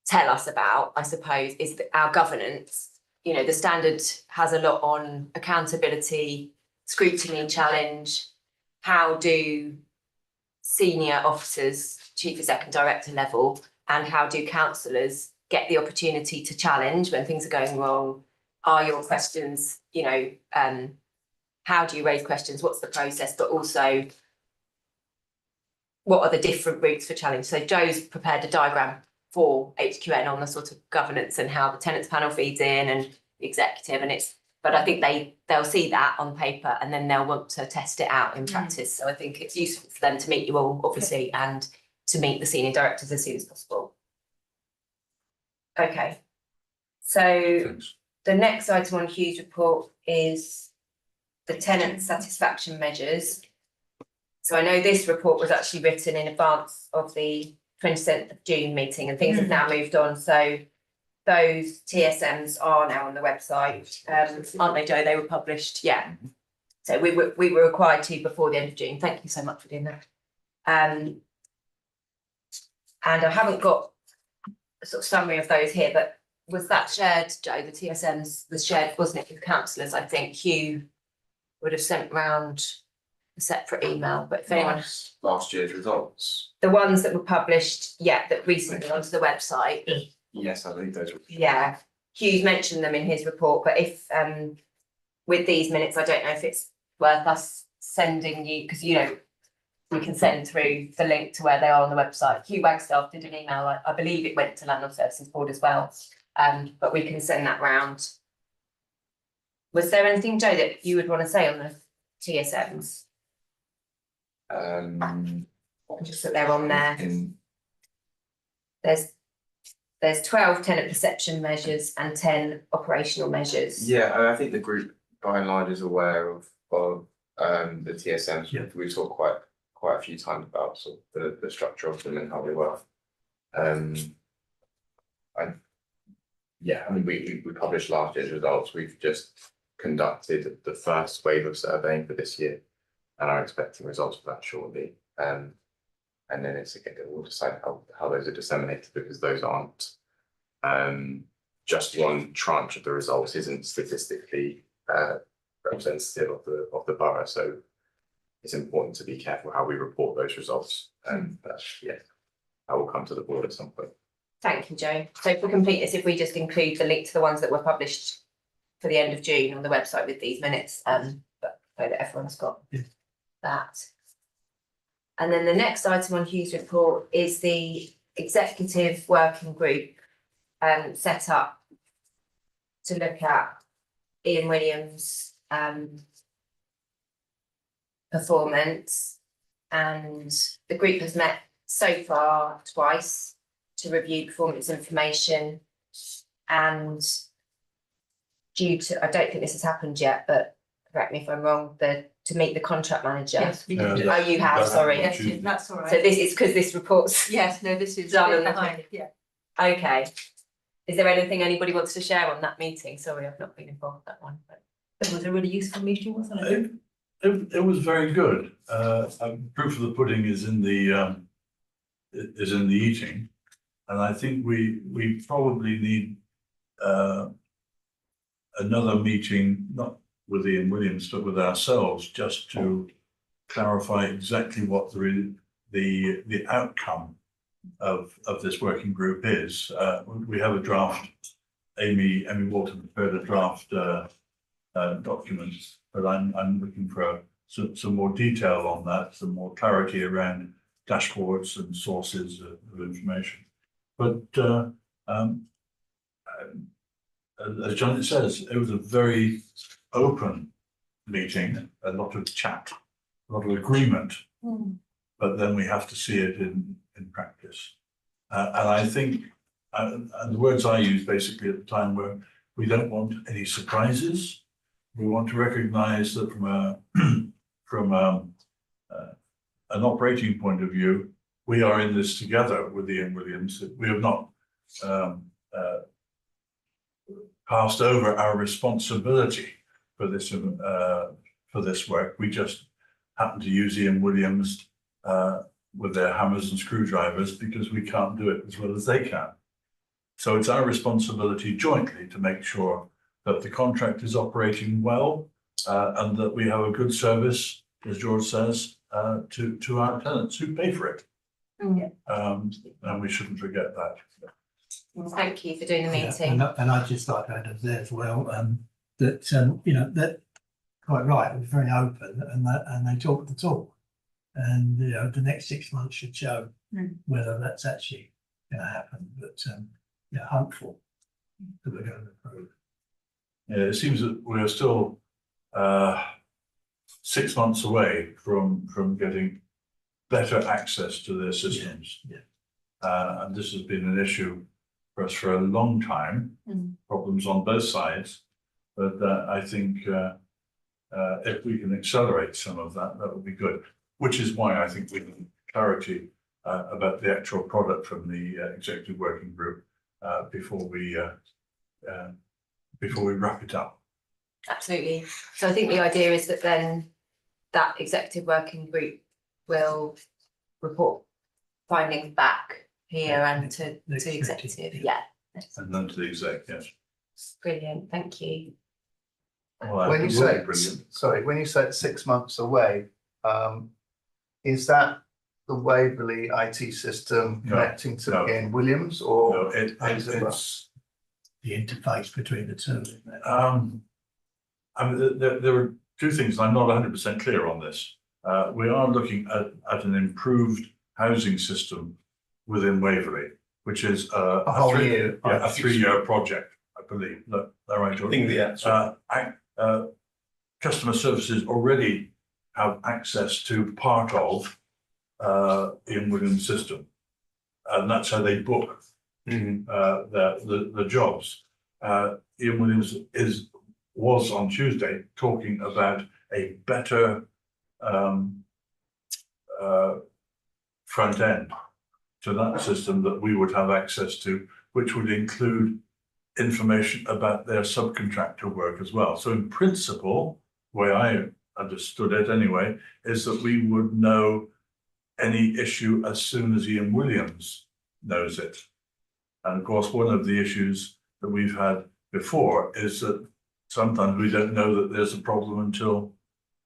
tell us about, I suppose, is that our governance. You know, the standard has a lot on accountability, scrutiny, challenge. How do senior officers, chief exec and director level, and how do councillors get the opportunity to challenge when things are going wrong? Are your questions, you know, how do you raise questions? What's the process? But also, what are the different routes for challenge? So Joe's prepared a diagram for HQN on the sort of governance and how the tenants panel feeds in and the executive, and it's, but I think they'll see that on paper and then they'll want to test it out in practice. So I think it's useful for them to meet you all, obviously, and to meet the senior directors as soon as possible. Okay. So Thanks. the next item on Hugh's report is the tenant satisfaction measures. So I know this report was actually written in advance of the 27th of June meeting, and things have now moved on. So those TSMs are now on the website, aren't they, Joe? They were published, yeah. So we were required to before the end of June. Thank you so much for doing that. And I haven't got a sort of summary of those here, but was that shared, Joe? The TSMs was shared, wasn't it, with councillors? I think Hugh would have sent round a separate email, but if anyone, Last year's results. the ones that were published, yeah, that recently onto the website. Yes, I believe those were. Yeah, Hugh's mentioned them in his report, but if with these minutes, I don't know if it's worth us sending you, because you know, we can send through the link to where they are on the website. Hugh Wagstaff did an email, I believe it went to Landlord Services Board as well, but we can send that round. Was there anything, Joe, that you would want to say on the TSMs? Just that they're on there. There's 12 tenant perception measures and 10 operational measures. Yeah, and I think the group by and large is aware of the TSMs. Yeah. We've talked quite a few times about sort of the structure of them and how they work. I mean, we published last year's results. We've just conducted the first wave of surveying for this year and are expecting results for that shortly. And then it's again, we'll decide how those are disseminated, because those aren't just one tranche of the results isn't statistically representative of the borough. So it's important to be careful how we report those results. But yeah, I will come to the board at some point. Thank you, Joe. So for completeness, if we just include the link to the ones that were published for the end of June on the website with these minutes, but so that everyone's got that. And then the next item on Hugh's report is the executive working group set up to look at Ian Williams' performance, and the group has met so far twice to review performance information, and due to, I don't think this has happened yet, but correct me if I'm wrong, to meet the contract manager. Yes, we Yeah, did. Oh, you have, sorry. Yes, that's all right. So this is because this report's Yes, no, this is done and behind it, yeah. okay. Is there anything anybody wants to share on that meeting? Sorry, I've not been involved in that one, but it was a really useful meeting, wasn't it? It was very good. Proof of the pudding is in the eating, and I think we probably need another meeting, not with Ian Williams, but with ourselves, just to clarify exactly what the outcome of this working group is. We have a draft. Amy Walton prepared a draft document, but I'm looking for some more detail on that, some more clarity around dashboards and sources of information. But as Janet says, it was a very open meeting, a lot of chat, a lot of agreement, but then we have to see it in practice. And I think, and the words I used basically at the time were, we don't want any surprises. We want to recognise that from an operating point of view, we are in this together with Ian Williams. We have not passed over our responsibility for this work. We just happen to use Ian Williams with their hammers and screwdrivers because we can't do it as well as they can. So it's our responsibility jointly to make sure that the contract is operating well and that we have a good service, as George says, to our tenants who pay for it. Yeah. And we shouldn't forget that. Well, thank you for doing the Yeah, meeting. and I'd just like to add there as well, that, you know, that quite right, it was very open and they talked the talk. And, you know, the next 6 months should show whether that's actually going to happen, but, yeah, hopeful that we're going to improve. Yeah, it seems that we are still 6 months away from getting better access to their systems. Yeah. And this has been an issue for us for a long time, problems on both sides. But I think if we can accelerate some of that, that would be good. Which is why I think we need clarity about the actual product from the executive working group before we wrap it up. Absolutely. So I think the idea is that then that executive working group will report findings back here and to executive. Yeah. And then to the exec, yes. Brilliant. Thank you. Well, When you it will say, be brilliant. sorry, when you say it's 6 months away, is that the Waverley IT system No, connecting to no. Ian Williams or? No, it's The interface between the two, isn't it? I mean, there are two things. I'm not 100% clear on this. We are looking at an improved housing system within Waverley, which is a whole year. a 3-year project, I believe. Look, they're right. I think the answer. Customer services already have access to part of Ian Williams' system, and that's how they book the jobs. Ian Williams was on Tuesday talking about a better front end to that system that we would have access to, which would include information about their subcontractor work as well. So in principle, the way I understood it anyway, is that we would know any issue as soon as Ian Williams knows it. And of course, one of the issues that we've had before is that sometimes we don't know that there's a problem until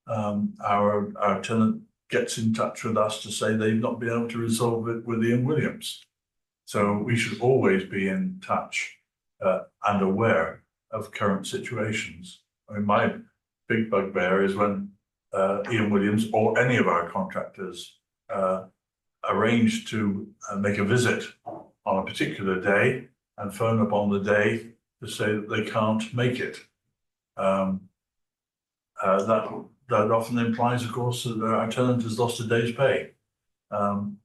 our tenant gets in touch with us to say they've not been able to resolve it with Ian Williams. So we should always be in touch and aware of current situations. I mean, my big bugbear is when Ian Williams or any of our contractors arrange to make a visit on a particular day and phone up on the day to say that they can't make it. That often implies, of course, that our tenant has lost a day's pay. And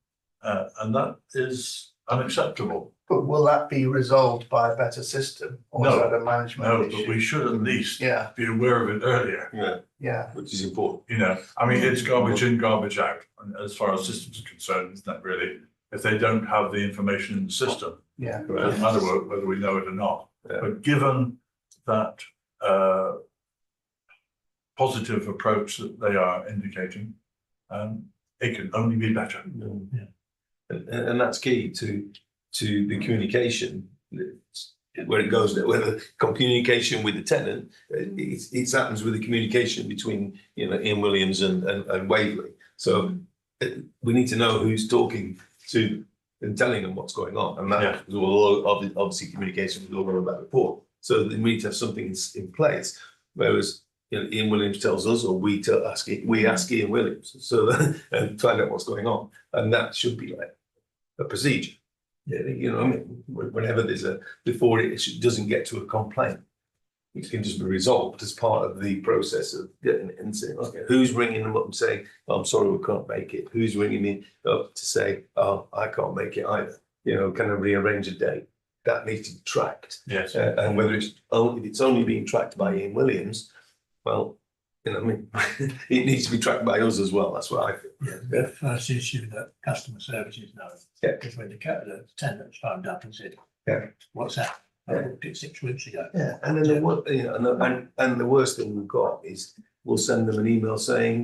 that is unacceptable. But will that be resolved by a better system or is No. that a management No, issue? but we should at least Yeah, be aware of it earlier. Yeah, yeah. which is important. You know, I mean, it's garbage in, garbage out. And as far as systems are concerned, it's not really. If they don't have the information in the system, Yeah. it doesn't matter whether we know it or not. Yeah. But given that positive approach that they are indicating, it can only be better. And that's key to the communication, where it goes, whether communication with the tenant, it happens with the communication between, you know, Ian Williams and Waverley. So we need to know who's talking to and telling them what's going on, and that is all obviously communication with all of that report. So we need to have something in place, whereas, you know, Ian Williams tells us, or we ask Ian Williams, so and find out what's going on, and that should be like a procedure. Yeah, you know, I mean, whenever before it doesn't get to a complaint, it can just be resolved as part of the process of getting it and saying, okay, who's ringing them up and saying, oh, I'm sorry, we can't make it. Who's ringing me up to say, oh, I can't make it either. You know, can I rearrange a date? That needs to be tracked. Yes. And whether if it's only being tracked by Ian Williams, well, You know, I mean, it needs to be tracked by us as well. That's what I feel. Yeah, the first issue that customer services know. Yeah. Because when the tenant phoned up and said, Yeah. what's that? I Yeah. booked it 6 weeks ago. Yeah, and then and the worst thing we've got is we'll send them an email saying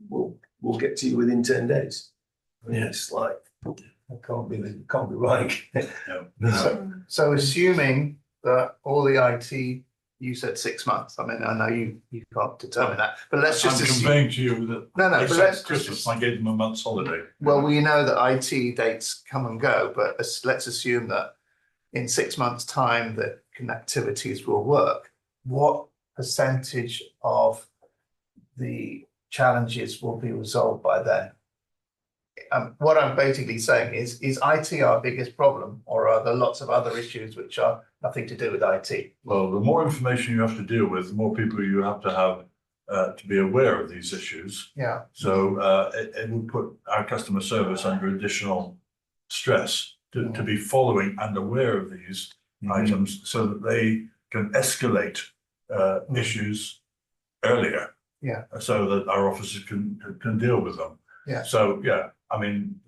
we'll get to you within 10 days. I mean, Yeah. it's like, it can't be right. No. So assuming that all the IT, you said 6 months, I mean, I know you can't determine that, but let's just I'm assume. conveying to you that No, they but said let's Christmas, just, I gave them a month's holiday. well, we know that IT dates come and go, but let's assume that in 6 months' time, the connectivities will work. What percentage of the challenges will be resolved by then? What I'm basically saying is IT our biggest problem, or are there lots of other issues which are nothing to do with IT? Well, the more information you have to deal with, the more people you have to be aware of these issues. Yeah, So it would put our customer service under additional stress to be following and aware of these items so that they can escalate issues earlier. Yeah. So that our officers can deal with them. Yeah. So, yeah, I mean,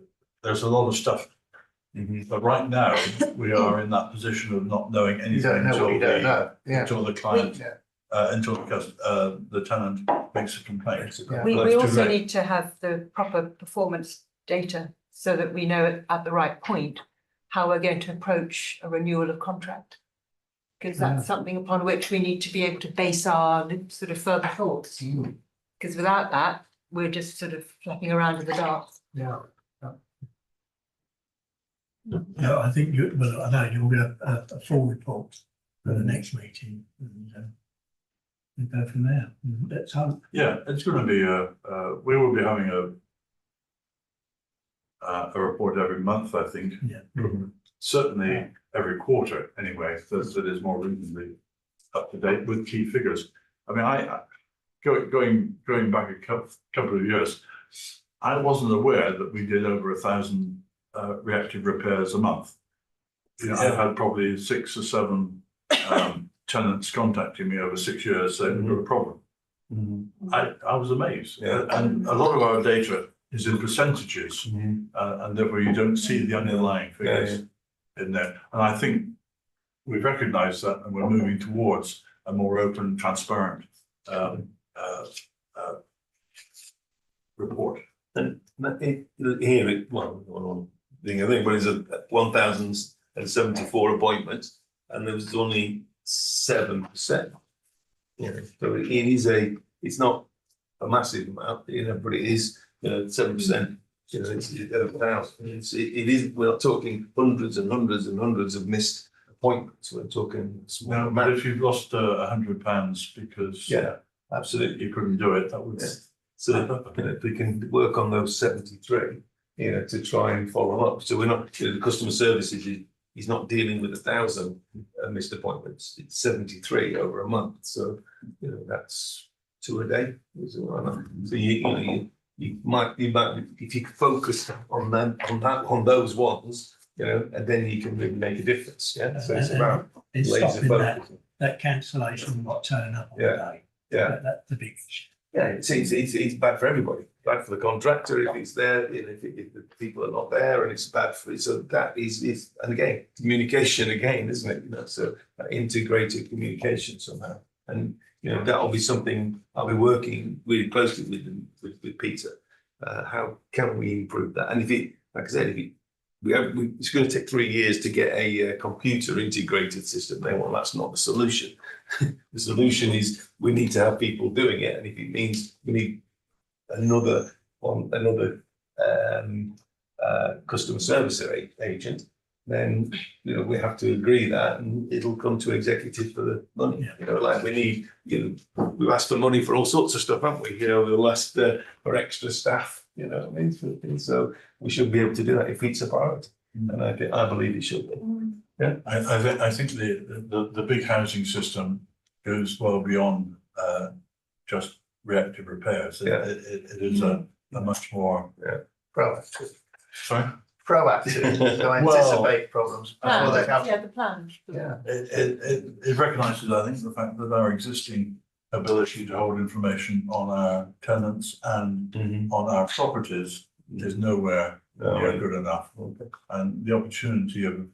there's a lot of stuff. But right now, we are in that position of not knowing you anything don't know what you don't know. Yeah, until the client, yeah, until the tenant makes a complaint. Yeah. We Well, it's too also late. need to have the proper performance data so that we know at the right point how we're going to approach a renewal of contract. Because that's something upon which we need to be able to base our sort of further thoughts. Because without that, we're just sort of flapping around in the dark. yeah. Yeah, I think I know you'll get a full report for the next meeting and we'll go from there. Let's hope. Yeah, it's going to be we will be having a report every month, I think. Yeah. Certainly every quarter anyway, that is more reasonably up to date with key figures. I mean, going back a couple of years, I wasn't aware that we did over 1,000 reactive repairs a month. You know, I've had probably 6 or 7 tenants contacting me over 6 years saying we've got a problem. I was amazed. Yeah. And a lot of our data is in percentages, and therefore you don't see the underlying figures in there. And I think we've recognised that, and we're moving towards a more open, transparent report. And here, one thing I think, but it's 1,074 appointments, and there was only 7%. You know, so it's not a massive amount, you know, but it is 7%. You know, it's 1,000. It is. We're not talking hundreds and hundreds and hundreds of missed appointments. We're talking small Now, but amount. if you've lost £100 because Absolutely. you couldn't do it, that would. So if we can work on those 73, you know, to try and follow up. So we're not, the customer services he's not dealing with 1,000 missed appointments. It's 73 over a month. So, you know, that's 2 a day. So you might if you focus on them, on those ones, you know, and then you can really make a difference. Yeah. So it's about It's laser stopping focus. that cancellation not turning up on the day. Yeah. That's the big issue. Yeah, it's bad for everybody. Bad for the contractor if it's there, if the people are not there, and it's bad for. So that is and again, communication again, isn't it? You know, so integrated communication somehow, and you know that'll be something I'll be working really closely with Peter. How can we improve that? And if it, like I said, it's going to take 3 years to get a computer integrated system. Then, well, that's not the solution. The solution is we need to have people doing it, and if it means we need another customer service agent, then you know we have to agree that, and it'll come to executive for the money. Yeah. You know, like we need, you know, we've asked for money for all sorts of stuff, haven't we? You know, we'll ask for extra staff. You know, what I mean, for things. So we should be able to do that if it's a priority, and I believe it should be. Yeah, I think the big housing system goes well beyond just reactive repairs. It is a much more Proactive. sorry. Proactive, to anticipate problems before they happen. Yeah, the plan. Yeah. It recognises, I think, the fact that our existing ability to hold information on our tenants and on our properties is nowhere near good enough. And the opportunity of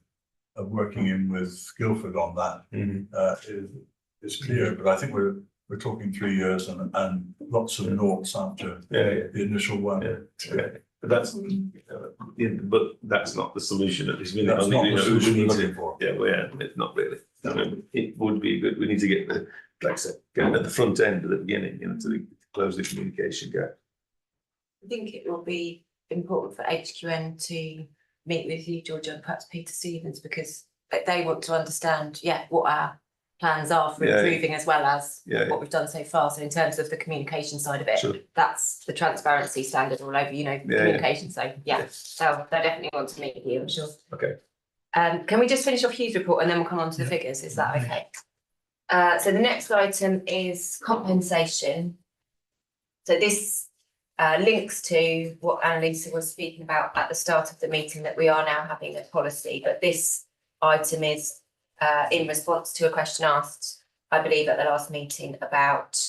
working in with Guildford on that is clear, but I think we're talking 3 years and lots of noughts after the initial one. But that's, but that's not the solution at this minute. That's not the solution we're looking for. Yeah, well, yeah, it's not really. I mean, it would be good. We need to get the, like I said, get at the front end at the beginning, to close the communication gap. I think it will be important for HQN to meet with you, Georgia, and perhaps Peter Stevens, because they want to understand, what our plans are for improving as well as what we've done so far. So in terms of the communication side of it, that's the transparency standard all over, communication. So they'll definitely want to meet with you, I'm sure. Okay. Can we just finish off Hugh's report and then we'll come on to the figures? Is that okay? So the next item is compensation. So this links to what Annalisa was speaking about at the start of the meeting, that we are now having a policy, but this item is in response to a question asked, I believe, at the last meeting about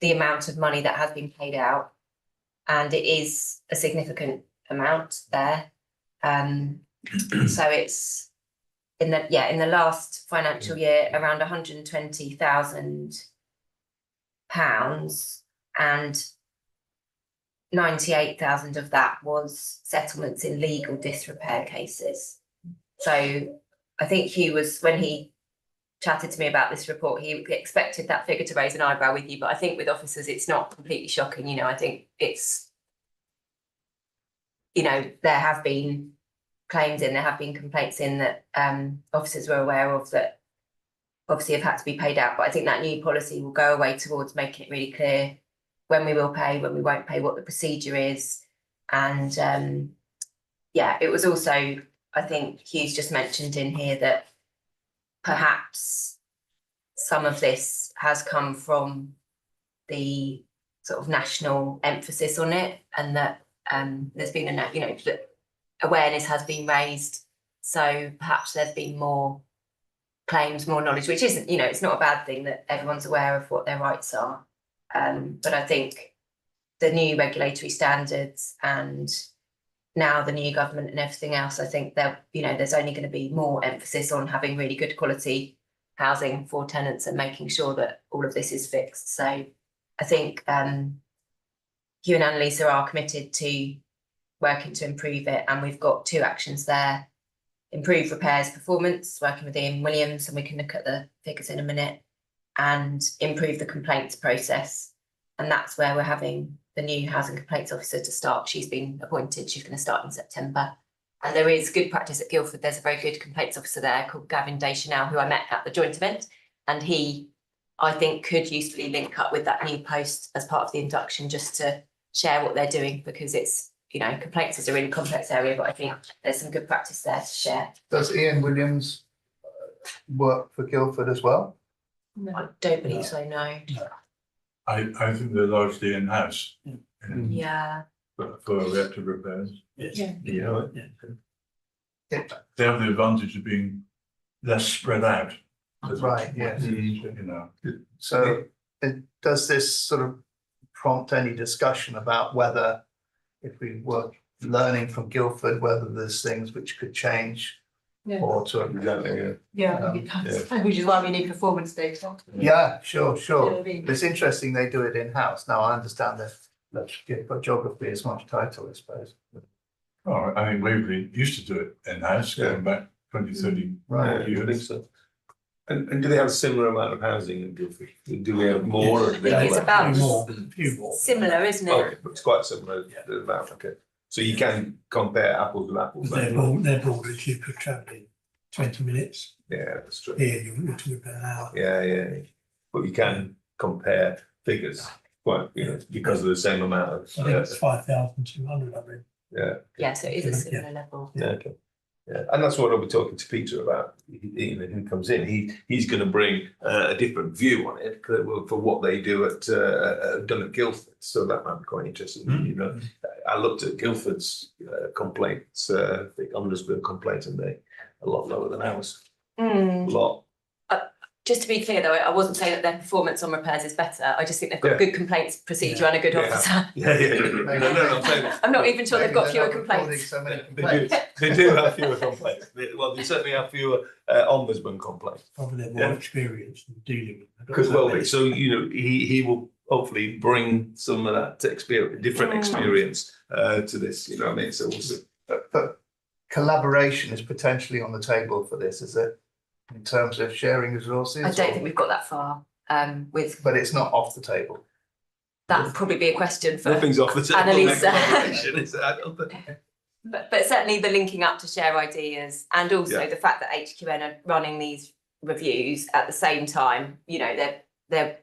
the amount of money that has been paid out. And it is a significant amount there. So it's in the last financial year around £120,000, and 98,000 of that was settlements in legal disrepair cases. So I think Hugh was, when he chatted to me about this report, he expected that figure to raise an eyebrow with you, but I think with officers it's not completely shocking. I think it's, there have been claims in, there have been complaints in that officers were aware of, that obviously have had to be paid out. But I think that new policy will go away towards making it really clear when we will pay, when we won't pay, what the procedure is. And it was also, I think Hugh's just mentioned in here that perhaps some of this has come from the sort of national emphasis on it, and that there's been that awareness has been raised. So perhaps there's been more claims, more knowledge, which isn't, it's not a bad thing that everyone's aware of what their rights are. But I think the new regulatory standards and now the new government and everything else, I think that, there's only going to be more emphasis on having really good quality housing for tenants and making sure that all of this is fixed. So I think Hugh and Annalisa are committed to working to improve it, and we've got 2 actions there: improve repairs performance, working with Ian Williams, and we can look at the figures in a minute, and improve the complaints process. And that's where we're having the new housing complaints officer to start. She's been appointed, she's going to start in September. And there is good practice at Guildford. There's a very good complaints officer there called Gavin Deschanel, who I met at the joint event, and he, I think, could usefully link up with that new post as part of the induction, just to share what they're doing, because it's, complaints is a really complex area, but I think there's some good practice there to share. Does Ian Williams work for Guildford as well? No. I don't believe so, no. I think they're largely in-house. Yeah. For reactive repairs. Yes. They have the advantage of being less spread out. Right, yes. Mm-hmm. So does this sort of prompt any discussion about whether, if we were learning from Guildford, whether there's things which could change? Or to Which is why we need performance data. Yeah, sure. It's interesting they do it in-house. Now I understand that geography is much tighter, I suppose. Oh, I think Waverley used to do it in-house, going back 20, 30 years. I think so. And do they have a similar amount of housing in Guildford? Do we have more? Or do they it's have about more? Similar, isn't it? Okay, but it's quite similar. The amount. Okay. So you can compare apples with apples. They're borders, you could travel in 20 minutes. Yeah, that's true. Here you're talking about an hour. Yeah. But you can compare figures quite, because of the same amount of. I think it's 5,200, I read. Yeah, so it is a similar level. Yeah, okay. Yeah, and that's what I'll be talking to Peter about. Who comes in? He's going to bring a different view on it for what they do done at Guildford. So that might be quite interesting. I looked at Guildford's complaints, the Undersburg complaints, and they a lot lower than ours. A lot. Just to be clear though, I wasn't saying that their performance on repairs is better. I just think they've got a good complaints procedure and a good officer. I'm saying I'm not even sure they've got fewer Maybe they're not recording complaints. So many they do, complaints. they do have fewer complaints. Well, they certainly have fewer ombudsman complaints. Probably they're more experienced in dealing with it. Could well be. So, he will hopefully bring some of that experience, different experience to this, you know what I mean? So we'll see. But collaboration is potentially on the table for this, is it? In terms of sharing resources? I don't or- think we've got that far with, But it's not off the table. that would probably be a question for, Nothing's off the table. Annalisa. Collaboration, is it? I don't think. but certainly the linking up to share ideas and also Yeah. the fact that HQN are running these reviews at the same time, you know, they're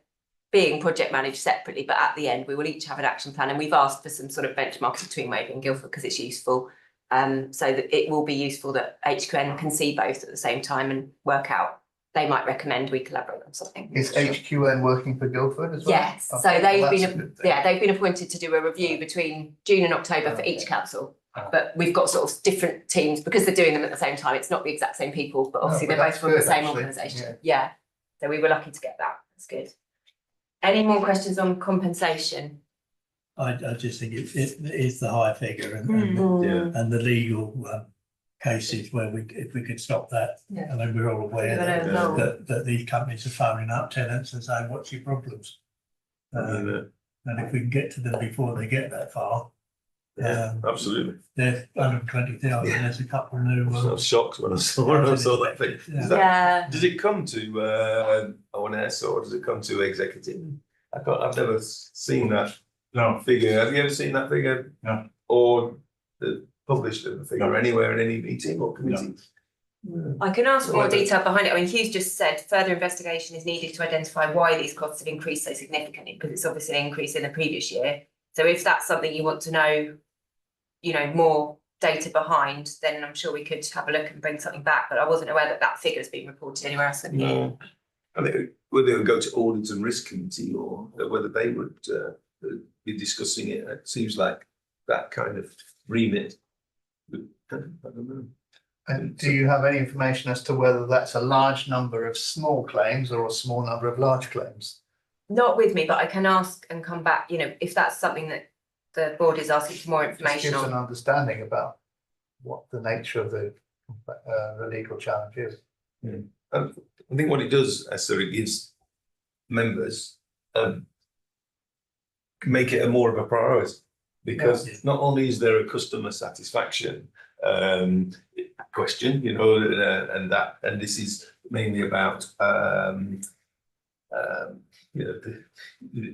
being project managed separately, but at the end we will each have an action plan, and we've asked for some sort of benchmarks between Waverley and Guildford because it's useful. So that it will be useful that HQN can see both at the same time and work out. They might recommend we collaborate on something. Is HQN working for Guildford as well? Yes, so Okay, they've well, that's a been, good thing. they've been appointed to do a review between June and October for each council. But we've got sort of different teams because they're doing them at the same time. It's not the exact same people, but obviously but they're that's both from the good, same actually, organisation. Yeah. So we were lucky to get that. That's good. Any more questions on compensation? I just think it is the high figure and Mm. and the legal cases where if we could stop that. Yeah. I mean, we're all aware Yeah. that these companies are phoning up tenants and saying, what's your problems? And if we can get to them before they get that far. Absolutely. They're 120,000, there's a couple new. I was shocked when I saw that thing. Yeah. Does it come to ONS or does it come to executive? I've never seen that No, figure. Have you ever seen that figure? No. Or published the figure anywhere in any meeting or committee? I can ask for more detail behind it. I mean, Hugh's just said further investigation is needed to identify why these costs have increased so significantly, because it's obviously an increase in the previous year. So if that's something you want to know, you know, more data behind, then I'm sure we could have a look and bring something back. But I wasn't aware that that figure has been reported anywhere else than here. No. I think whether they would go to audit and risk committee or whether they would be discussing it. It seems like that kind of remit. I don't know. And do you have any information as to whether that's a large number of small claims or a small number of large claims? Not with me, but I can ask and come back, you know, if that's something that the board is asking for more Just information gives on. an understanding about what the nature of the legal challenge is. I think what it does, Esther, it gives members make it a more of a priority, because not only is there a customer satisfaction question, you know, and this is mainly about you know,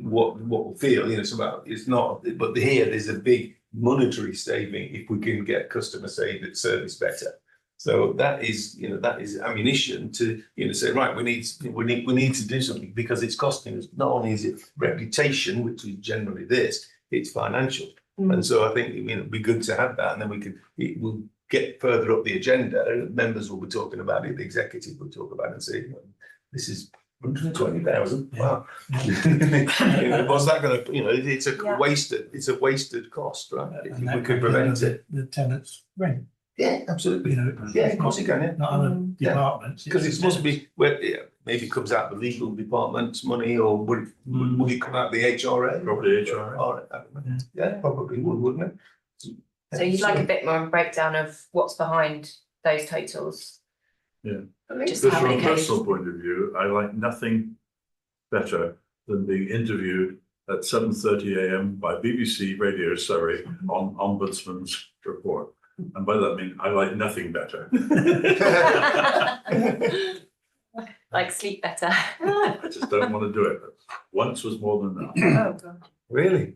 what we'll feel, you know, it's not, but here there's a big monetary saving if we can get customer service better. So that is, you know, that is ammunition to, you know, say, right, we need to do something, because it's costing us. Not only is it reputation, which is generally this, it's financial. And so I think, you know, it'd be good to have that, and then it will get further up the agenda. Members will be talking about it, the executive will talk about it and say, this is 120,000. Wow. You know, what's that going to, you know, it's a wasted cost, right? If And we that could comes out prevent of it. the tenants' rent, Yeah, absolutely. you know. Yeah, of course you can, yeah. Not other Yeah. departments. Because it's supposed to be, where, yeah, maybe it comes out the legal department's money, or would it come out the HRA? Probably HRA. All right, I don't know. Yeah, probably would, wouldn't it? So you'd like a bit more breakdown of what's behind those totals? Yeah. Just Just how from a many cases? personal point of view, I like nothing better than being interviewed at 7:30 AM by BBC Radio Surrey on Ombudsman's report. And by that I mean, I like nothing better. Like sleep better. I just don't want to do it. Once was more than enough. Oh, God. Really?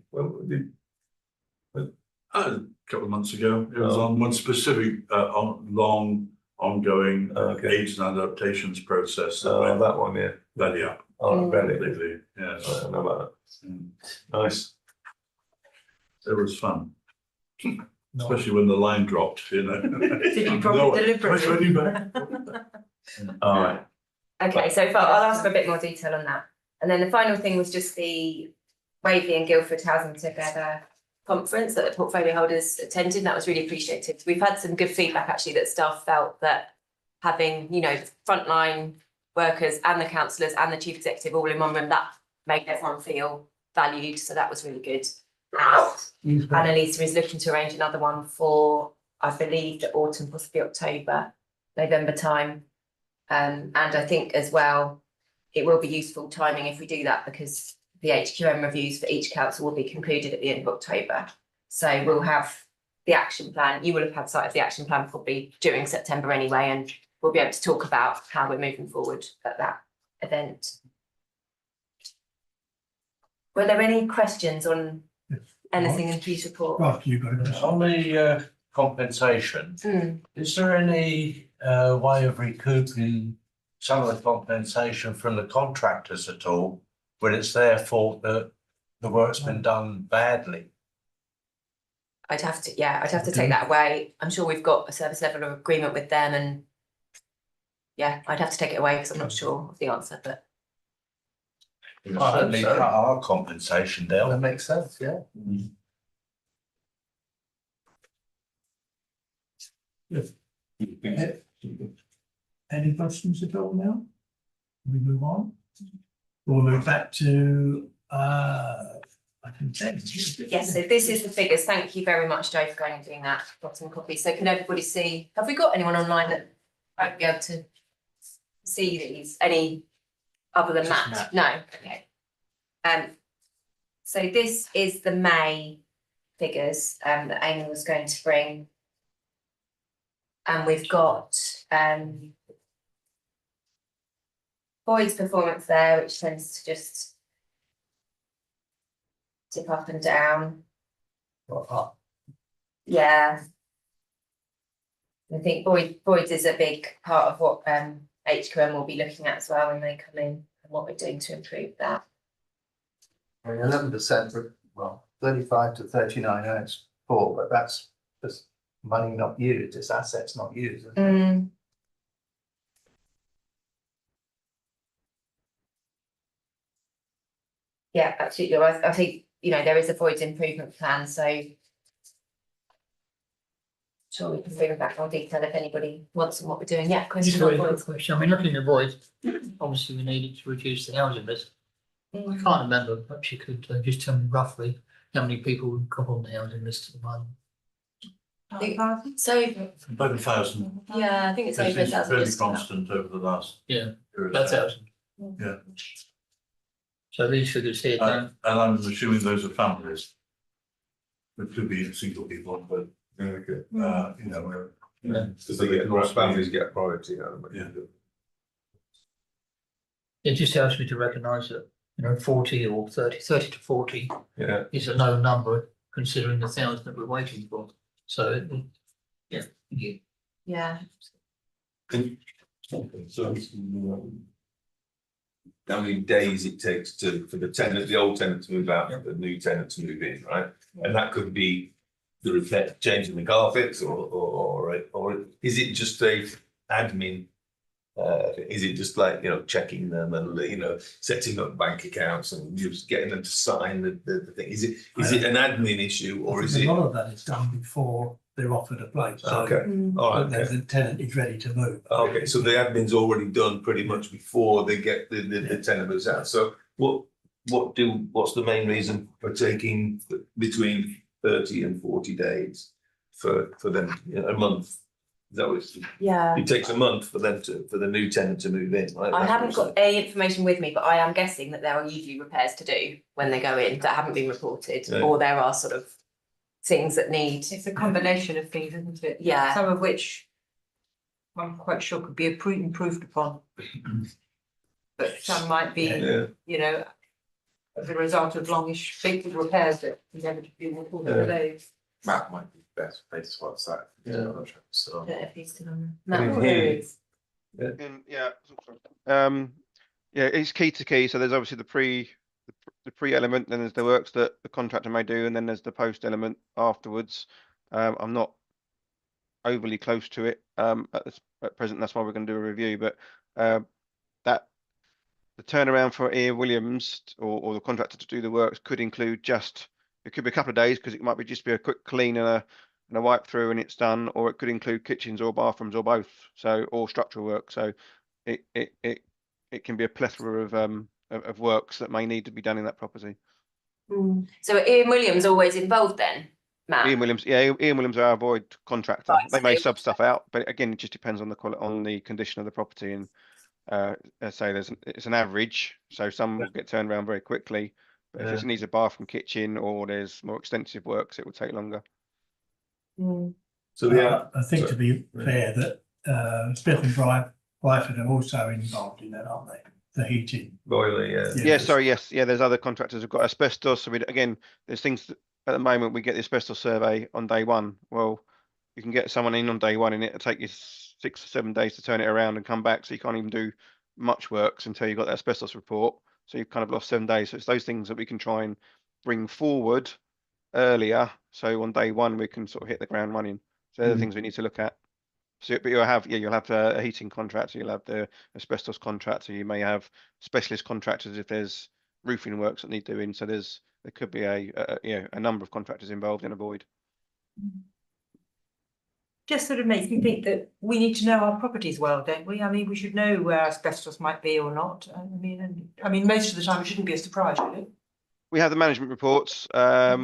A couple of months ago, it was on one specific long ongoing aids and adaptations process that went that one, yeah. belly up. Oh, really? Completely, yes. I don't know about Mm. that. Nice. It was fun. Especially when the line dropped, you know. Did you drop it deliberately? All right. Okay, so far I'll ask for a bit more detail on that. And then the final thing was just the Waverley and Guildford Housing Together conference that the portfolio holders attended, and that was really appreciated. We've had some good feedback actually, that staff felt that having, you know, frontline workers and the councillors and the chief executive all in one room. That made everyone feel valued, so that was really good. And Annalisa is looking to arrange another one for, I believe, the autumn, possibly October, November time. And I think as well, it will be useful timing if we do that, because the HQM reviews for each council will be concluded at the end of October. So we'll have the action plan. You will have had sight of the action plan probably during September anyway, and we'll be able to talk about how we're moving forward at that event. Were there any questions on anything in Hugh's report? Right, you got it. On the compensation, is there any way of recouping some of the compensation from the contractors at all when it's their fault that the work's been done badly? I'd have to take that away. I'm sure we've got a service level of agreement with them, and yeah, I'd have to take it away because I'm not sure of the answer, but. Certainly cut our compensation down. That makes sense, yeah. Any questions at all now? We move on. We'll move back to item 10. Yes, so this is the figures. Thank you very much, Joe, for going and doing that bottom copy. So can everybody see? Have we got anyone online that might be able to see these? Any other than Matt? No. Okay. So this is the May figures that Amy was going to bring. And we've got Boyd's performance there, which tends to just dip up and down. Yeah. I think Boyd's is a big part of what HQM will be looking at as well when they come in, and what we're doing to improve that. 11%, well, 35 to 39, and it's 4, but that's just money not used, it's assets not used. Yeah, absolutely. I think, you know, there is a voids improvement plan, so sure we can bring back more detail if anybody wants and what we're doing. Yeah, Just question a on very quick voids. question. I mean, looking at voids, obviously we needed to reduce the housing list. I can't remember, perhaps you could just tell me roughly how many people would come on the housing list at the moment. So, About 1,000. yeah, I think it's It's over 1,000. fairly just about. constant over the last. Yeah, year or about so. 1,000. Yeah. So these figures here don't. And I'm assuming those are families. It could be single people, but Okay. you know, Because they get more families get priority. Yeah. It just helps me to recognise that, you know, 40 or 30 to 40 Yeah. is a low number considering the 1,000 that we're waiting for. So, yeah. Yeah. So how many days it takes for the tenant, the old tenant to move out, and the new tenant to move in, right? And that could be the repair, changing the carpets, or is it just a admin? Is it just like, you know, checking them and, you know, setting up bank accounts and just getting them to sign the thing? Is it an admin issue, or is A it? lot of that is done before they're offered a place. So Okay, all right. the tenant is ready to move. Okay, so the admin's already done pretty much before they get the tenant moves out. So what's the main reason for taking between 30 and 40 days for them, you know, a month? Is that what it's, Yeah. it takes a month for the new tenant to move in, right? I haven't got any information with me, but I am guessing that there are usually repairs to do when they go in that haven't been reported, Yeah. or there are sort of things that need. It's a combination of things, isn't it? Yeah. Some of which I'm quite sure could be improved upon. But some might be, Yeah. you know, as a result of longish big repairs that inevitably will cause delays. Matt might be best placed to answer that. Yeah. I'm not sure. So. I don't know if he's still on. I No, mean, there here- he is. Yeah. Yeah, it's key to key. So there's obviously the pre element, then there's the works that the contractor may do, and then there's the post element afterwards. I'm not overly close to it at present. That's why we're going to do a review. But that the turnaround for Ian Williams or the contractor to do the works could include it could be a couple of days, because it might be a quick clean and a wipe through and it's done, or it could include kitchens or bathrooms or both. So, or structural work. So it it can be a plethora of works that may need to be done in that property. So are Ian Williams always involved then, Matt? Ian Williams are our void contractor. Right, They so may they- sub stuff out, but again, it just depends on the on the condition of the property. And let's say it's an average, so some will get turned around very quickly. But if it needs a bathroom, kitchen, or there's more extensive works, it will take longer. So yeah, I think to be fair that Smith and Bryford are also involved in that, aren't they? The heating. boiler, yeah. Yeah, sorry, yes, yeah. There's other contractors who've got asbestos. So again, there's things that, at the moment we get the asbestos survey on day one. Well, you can get someone in on day one, and it'll take you 6 or 7 days to turn it around and come back. So you can't even do much works until you've got that asbestos report. So you've kind of lost 7 days. So it's those things that we can try and bring forward earlier. So on day one we can sort of hit the ground running. So they're the things we need to look at. So, but you'll have a heating contractor, you'll have the asbestos contractor, you may have specialist contractors if there's roofing works that need doing. So there could be a number of contractors involved in a void. Just sort of makes me think that we need to know our properties well, don't we? I mean, we should know where asbestos might be or not. I mean, most of the time it shouldn't be a surprise, really. We have the management reports,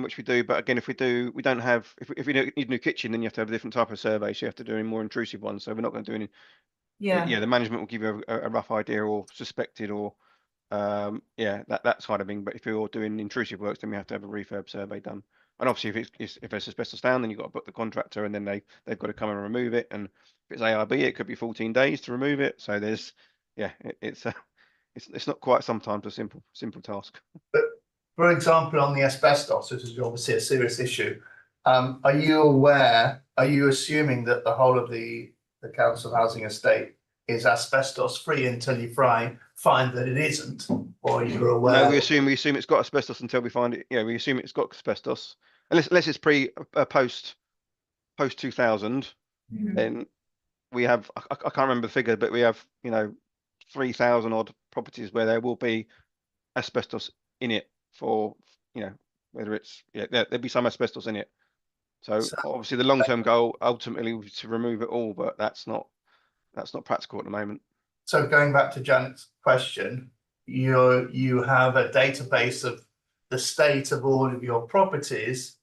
which we do, but again, if we don't have, if we need a new kitchen, then you have to have a different type of survey. So you have to do a more intrusive one. So we're not going to do any. Yeah, the management will give you a rough idea or suspected or, that side of thing. But if you're doing intrusive works, then we have to have a refurb survey done. And obviously, if it's asbestos down, then you've got to book the contractor, and then they've got to come and remove it. And if it's ARB, it could be 14 days to remove it. So there's, it's not quite sometimes a simple task. For example, on the asbestos, which is obviously a serious issue, are you assuming that the whole of the council housing estate is asbestos free until you find that it isn't, or you're aware? No, we assume it's got asbestos until we find it. Yeah, we assume it's got asbestos, unless it's post 2000. Then we have, I can't remember the figure, but we have 3,000 odd properties where there will be asbestos in it. For whether it's there'll be some asbestos in it. So obviously the long-term goal ultimately was to remove it all, but that's not practical at the moment. So going back to Janet's question, you have a database of the state of all of your properties,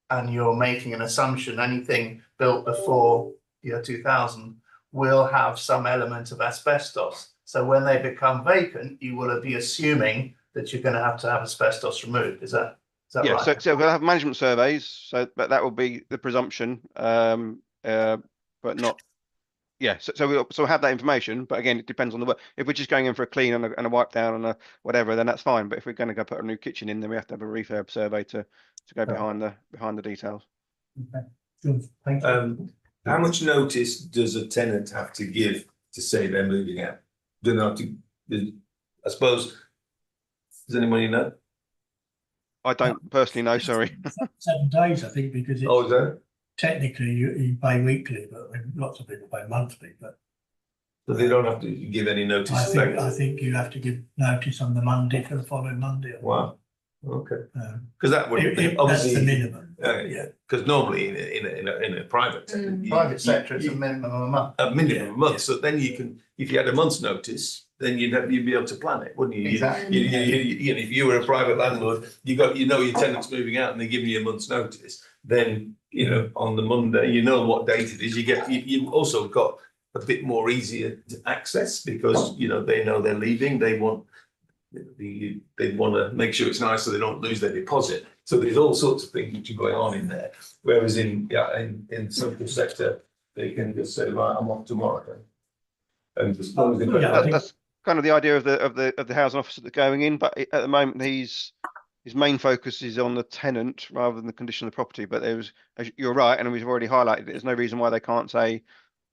and you're making an assumption anything built before year 2000 will have some element of asbestos. So when they become vacant, you will be assuming that you're going to have asbestos removed. Is that right? So we'll have management surveys. So, but that will be the presumption, but not. Yeah. So we'll have that information. But again, it depends on the work. If we're just going in for a clean and a wipe down and a whatever, then that's fine. But if we're going to go put a new kitchen in, then we have to have a refurb survey to go behind the details. Okay. Good. Thank you. How much notice does a tenant have to give to say they're moving out? Do they have to? I suppose. Does anybody know? I don't personally know, sorry. 7 days, I think, because it's Oh, is that? technically you pay weekly, but lots of people pay monthly. But So they don't have to give any notice. I think you have to give notice on the Monday for the following Monday. Wow. Okay. Because that would That's obviously the minimum. yeah. Because normally in a private tenant, Private sector, it's a minimum of a month. a minimum of a month. So then you can, if you had a month's notice, then you'd be able to plan it, wouldn't you? Exactly. If you were a private landlord, your tenant's moving out and they're giving you a month's notice. Then on the Monday, what date it is. You also got a bit more easier to access because they know they're leaving. They want to make sure it's nice so they don't lose their deposit. So there's all sorts of things which are going on in there. Whereas in the social sector, they can just say, right, I'm off tomorrow. And just That's kind of the idea of the housing officer that's going in, but at the moment his main focus is on the tenant rather than the condition of the property. But you're right, and we've already highlighted it. There's no reason why they can't say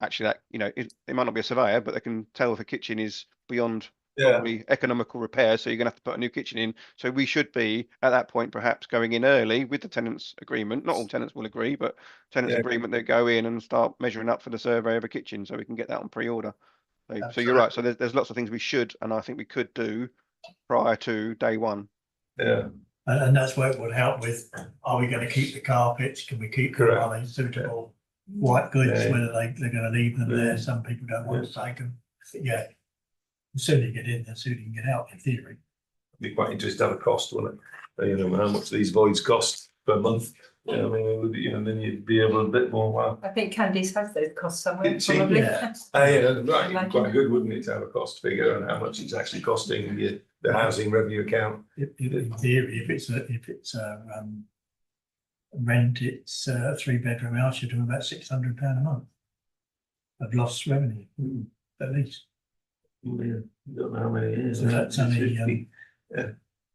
actually that it might not be a surveyor, but they can tell if a kitchen is beyond probably economical repair, so you're going to have to put a new kitchen in. So we should be at that point perhaps going in early with the tenants agreement. Not all tenants will agree, but tenants agreement, they go in and start measuring up for the survey of a kitchen, so we can get that on pre-order. So you're right. So there's lots of things we should, and I think we could do prior to day one. Yeah. And that's where it would help with, are we going to keep the carpets? Can we keep them? Are they suitable? White goods, whether they're going to leave them there. Some people don't want to take them. Yeah. The sooner you get in, the sooner you can get out, in theory. Be quite interested to have a cost, wouldn't it? You know, how much these voids cost per month. You know, I mean, it would, you know, then you'd be able a bit more, wow. I think Candice has those costs somewhere, Did she? probably. Yeah. Yeah, right, it'd be Imagine. quite good, wouldn't it, to have a cost figure and how much it's actually costing the housing revenue account. In theory, if it's rent, it's a 3-bedroom house, you're doing about £600 a month of lost revenue, at least. Yeah, don't know how many it is. So that's only, 50.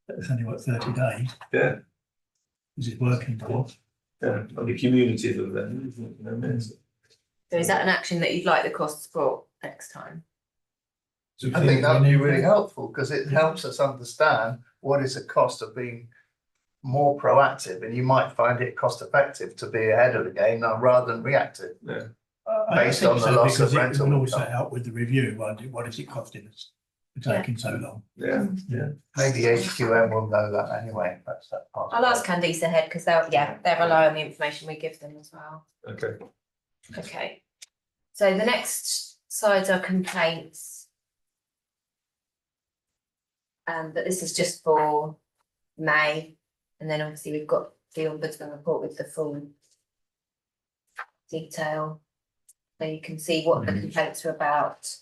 that's only what, 30 days? Yeah. Is it working for? Yeah, on the community of them, isn't it? You know, it's- So is that an action that you'd like the costs brought next time? I think that would be really helpful because it helps us understand what is the cost of being more proactive, and you might find it cost effective to be ahead of the game now rather than reactive. Yeah. I Based think on the so, loss because of it rental will also income. help with the review, what is it costing us for taking so long? Yeah, Maybe HQM will know that anyway, that's that part. I'll ask Candice ahead because they'll rely on the information we give them as well. okay. Okay. So the next slides are complaints. But this is just for May, and then obviously we've got the ombudsman report with the full detail. So you can see what the complaints were about,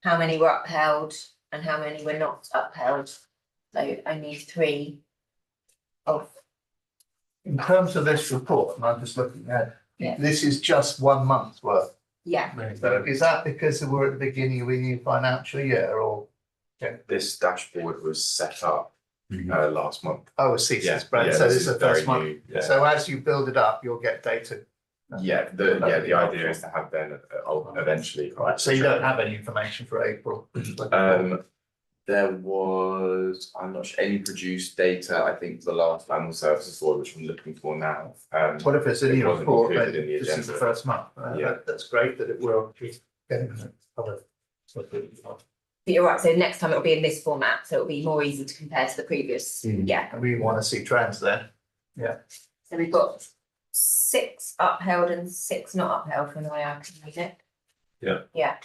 how many were upheld and how many were not upheld. So only 3 of, In terms of this report, and I'm just looking at, Yeah. this is just 1 month's worth. yeah, So is that because we're at the beginning of a new financial year or? This dashboard was set up last month. Oh, I see, Yeah, it's brand, yeah, so this this is is the first very month. new, yeah. So as you build it up, you'll get data. The idea is to have then eventually. Right, so you don't have any information for April? There was, I'm not sure, any produced data, I think the last animal services board, which I'm looking for now. What if it's a It new wasn't report, then included in the this is the agenda. first month? Yeah. That's great that it will keep getting covered. but you're right, so next time it'll be in this format, so it'll be more easy to compare to the previous, yeah. And we want to see trends there. So we've got 6 upheld and 6 not upheld from the way I can read it. Yeah. Yeah.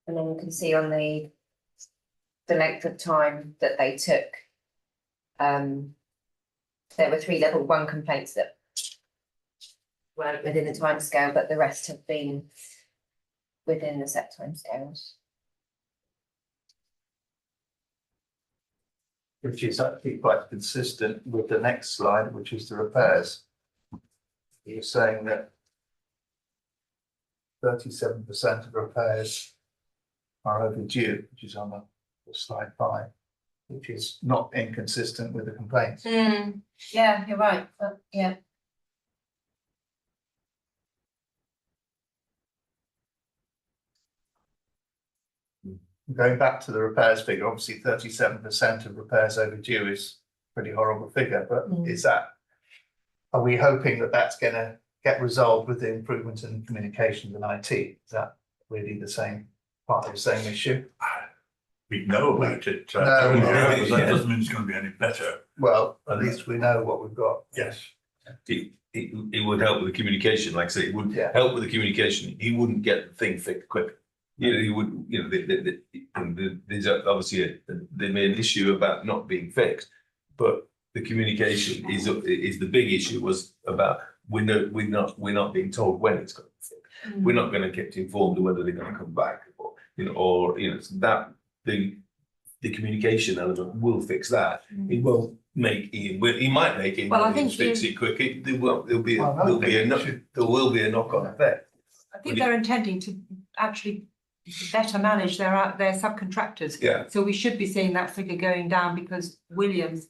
And then you can see on the length of time that they took. There were 3 level 1 complaints that weren't within the timescale, but the rest have been within the set timescales. Which is actually quite consistent with the next slide, which is the repairs. You're saying that 37% of repairs are overdue, which is on the slide 5, which is not inconsistent with the complaints. Yeah, you're right, yeah. Going back to the repairs figure, obviously 37% of repairs overdue is a pretty horrible figure, but is that, are we hoping that that's going to get resolved with the improvement in communications and IT? Is that really the same part of the same issue? We know about it. No, But yeah. that doesn't mean it's going to be any better. Well, at least we know what we've got. Yes. It would help with the communication, like I say, it would Yeah. help with the communication. He wouldn't get the thing fixed quicker. You know, he would, you know, there's obviously the main issue about not being fixed, but the communication is the big issue was about we're not being told when it's going to be fixed. We're not going to get informed of whether they're going to come back or so that the communication element will fix that. It won't make he might make it Well, I think fix it quick. There'll be Well, I there'll be a think knock, it should- there will be a knock-on effect. I think they're intending to actually better manage their subcontractors. Yeah. So we should be seeing that figure going down because Williams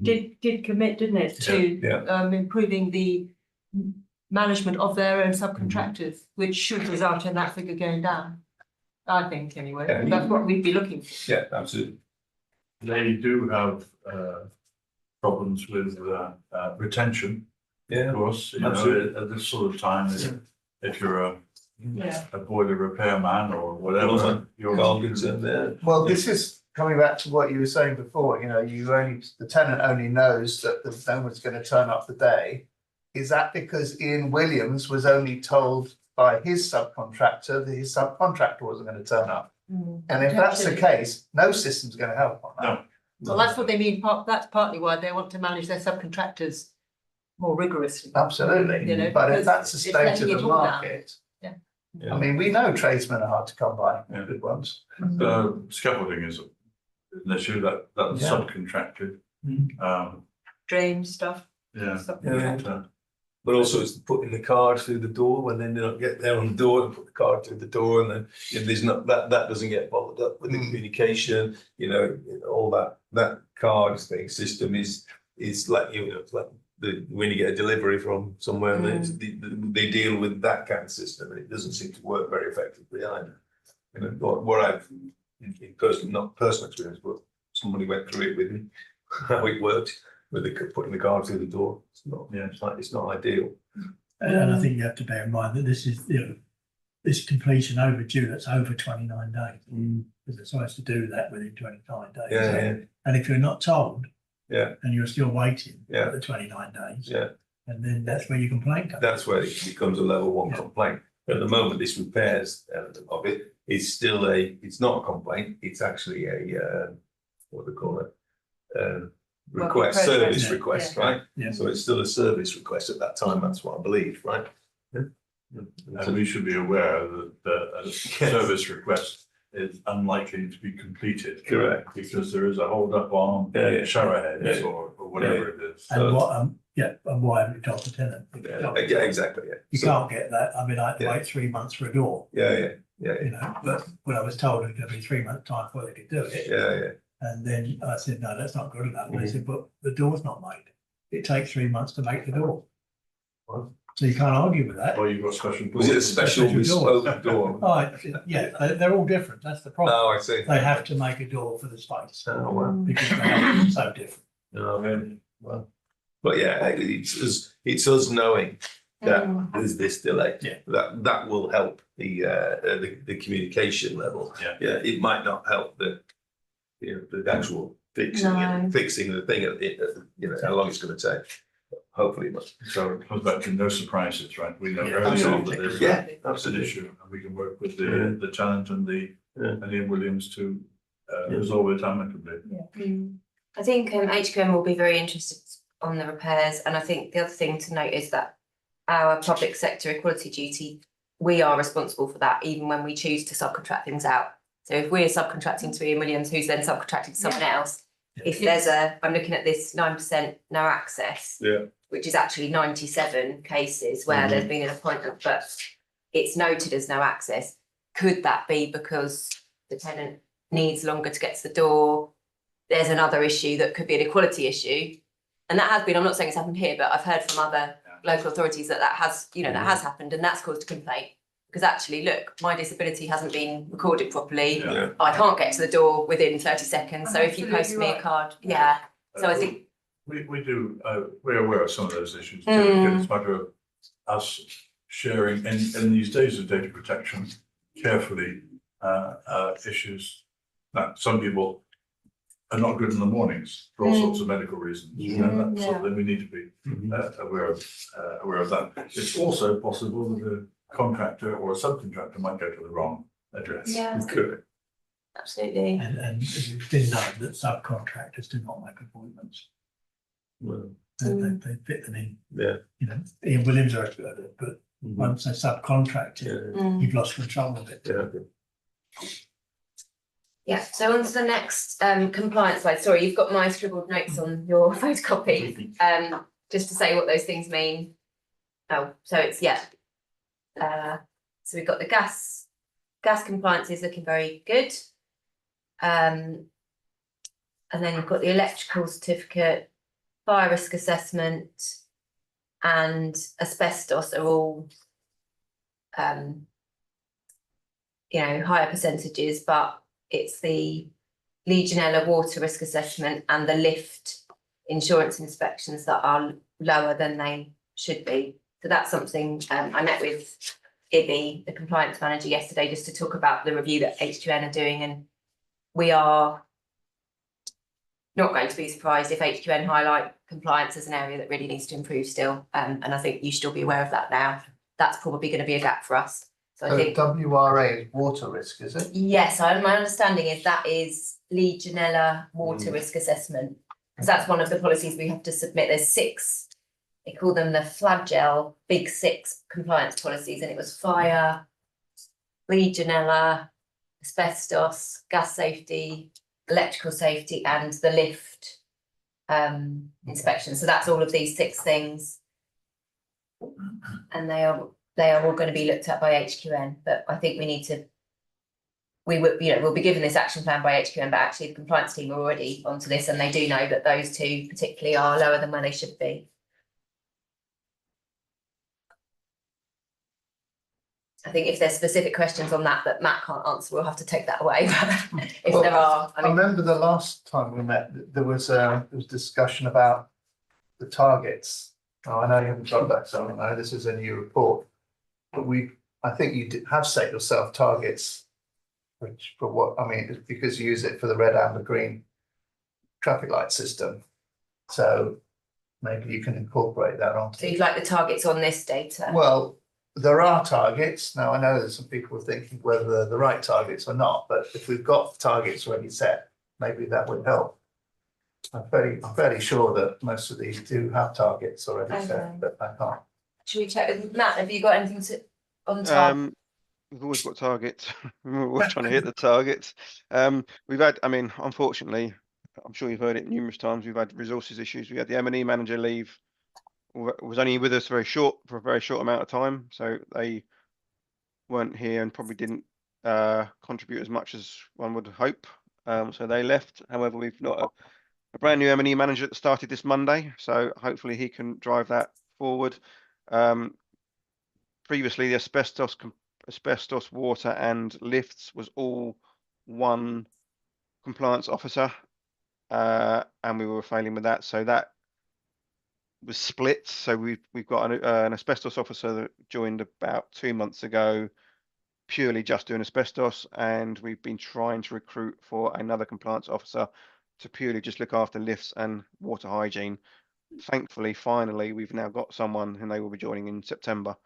did commit, didn't it, to Yeah. improving the management of their own subcontractors, which should result in that figure going down. I think anyway, Yeah. that's what we'd be looking for. Yeah, absolutely. They do have problems with retention, of Yeah, course, you know, absolutely. at this sort of time, if you're a Yeah. a boiler repairman or whatever. Plumber, You're carpenter, yeah. Well, this is coming back to what you were saying before, you know, the tenant only knows that no one's going to turn up the day. Is that because Ian Williams was only told by his subcontractor that his subcontractor wasn't going to turn up? And if that's the case, no system's going to help on that. Well, that's what they mean, that's partly why they want to manage their subcontractors more rigorously. Absolutely, You know, but if because that's the it's state letting of the it all down. market. Yeah. I mean, we know tradesmen are hard to come by, Yeah. good ones. Scaffolding is an issue that's Yeah. subcontracted. Drain stuff. Yeah. stuff. Yeah. But, But also it's putting the card through the door when then they don't get there on the door and put the card through the door, and then if there's not that doesn't get followed up with the communication, all that card thing system is like it's like when you get a delivery from somewhere, they deal with that kind of system, and it doesn't seem to work very effectively either. What I've not personal experience, but somebody went through it with me, how it worked. With putting the card through the door, it's not ideal. And I think you have to bear in mind that this is, this completion overdue, that's over 29 days. Because they're supposed to do that within 29 days. Yeah. And if you're not told, Yeah. and you're still waiting Yeah. for the 29 days, Yeah. and then that's where your complaint comes. That's where it becomes a level one complaint. At the moment, this repairs element of it is still it's not a complaint, it's actually what do they call it? Request, service Yeah. request, right? Yeah. So it's still a service request at that time, that's what I believe, right? and we should be aware that a service request is unlikely to be completed. Correct. Because there is a hold up on shower heads or whatever it is. And why haven't you told the tenant? Yeah, exactly, yeah. You can't get that. I mean, I had to wait 3 months for a door, Yeah. but when I was told it was going to be 3 months' time before they could do it. Yeah. And then I said, no, that's not good enough. And they said, but the door's not made. It takes 3 months to make the door. So you can't argue with that. Or you've got special. Was it a special bespoke door? Oh, yeah, they're all different. That's the problem. Oh, I see. They have to make a door for the space Oh, well. because they are so different. No, well, but yeah, it's us knowing that there's this delay. Yeah. That will help the communication level. Yeah. It might not help the actual fixing the thing. How long it's going to take. Hopefully, it must. So it comes back to no surprises, right? We know Yeah, early on absolutely. that there's Yeah, that's an issue, and we can work with the challenge and Ian Williams to resolve it amicably. I think HQM will be very interested on the repairs, and I think the other thing to note is that our public sector equality duty, we are responsible for that even when we choose to subcontract things out. So if we're subcontracting to Ian Williams, who's then subcontracting to someone else, if there's I'm looking at this 9% no access, which is actually 97 cases where there's been an appointment, but it's noted as no access. Could that be because the tenant needs longer to get to the door? There's another issue that could be an equality issue. And that has been, I'm not saying it's happened here, but I've heard from other local authorities that has happened, and that's caused a complaint. Because actually, look, my disability hasn't been recorded properly. I can't get to the door within 30 seconds. So if you post me a card, So I think we're aware of some of those issues. Too. It's a matter of us sharing in these days of data protection carefully issues that some people are not good in the mornings for all sorts of medical reasons. So then we need to be aware of that. It's also possible that the contractor or a subcontractor might go to the wrong address. Correct. absolutely. And it's been known that subcontractors do not make appointments. Well, They fit them in. yeah. Ian Williams are good at it, but once they subcontract it, you've lost control of it. So on to the next compliance slide. Sorry, you've got my scribbled notes on your photocopy. Just to say what those things mean. Oh, so it's so we've got the gas compliance is looking very good. And then you've got the electrical certificate, fire risk assessment, and asbestos are all higher percentages, but it's the Legionella water risk assessment and the lift insurance inspections that are lower than they should be. So that's something I met with Ibby, the compliance manager, yesterday just to talk about the review that HQN are doing, and we are not going to be surprised if HQN highlight compliance as an area that really needs to improve still. And I think you should all be aware of that now. That's probably going to be a gap for us. So I think WRA is water risk, is it? yes, my understanding is that is Legionella water risk assessment. Because that's one of the policies we have to submit. There's 6, they call them the flagell big 6 compliance policies, and it was fire, Legionella, asbestos, gas safety, electrical safety, and the lift inspection. So that's all of these 6 things. And they are all going to be looked at by HQN, but I think we'll be given this action plan by HQN, but actually the compliance team are already onto this, and they do know that those 2 particularly are lower than where they should be. I think if there's specific questions on that Matt can't answer, we'll have to take that away. If there are, I remember the last time we met, there was discussion about the targets. Oh, I know you haven't got that, so I know this is a new report, but I think you have set yourself targets, which for what, I mean, it's because you use it for the red, amber, green traffic light system. So maybe you can incorporate that onto. so you'd like the targets on this data? Well, there are targets. Now, I know there's some people thinking whether they're the right targets or not, but if we've got targets already set, maybe that would help. I'm fairly sure that most of these do have targets already set, but I can't. Should we check with Matt? Have you got anything on target? We've always got targets. We're always trying to hit the targets. We've had, I mean, unfortunately, I'm sure you've heard it numerous times, we've had resources issues. We had the M&E manager leave, was only with us for a very short amount of time. So they weren't here and probably didn't contribute as much as one would hope. So they left. However, we've got a brand new M&E manager that started this Monday. So hopefully he can drive that forward. Previously, the asbestos, water and lifts was all one compliance officer, and we were failing with that. So that was split. So we've got an asbestos officer that joined about 2 months ago, purely just doing asbestos, and we've been trying to recruit for another compliance officer to purely just look after lifts and water hygiene. Thankfully, finally, we've now got someone, and they will be joining in September.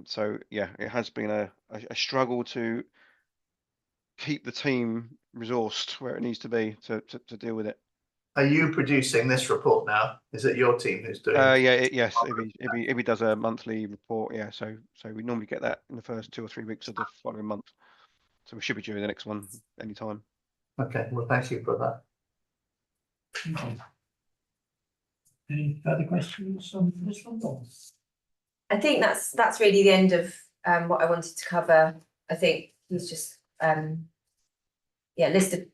So yeah, it has been a struggle to keep the team resourced where it needs to be to deal with it. Are you producing this report now? Is it your team who's doing it? Yeah, yes, Ibby does a monthly report. Yeah, so we normally get that in the first 2 or 3 weeks of the following month. So we should be doing the next one anytime. Okay, well, thank you for that. Okay. Any further questions on this one? I think that's really the end of what I wanted to cover. I think he's just list of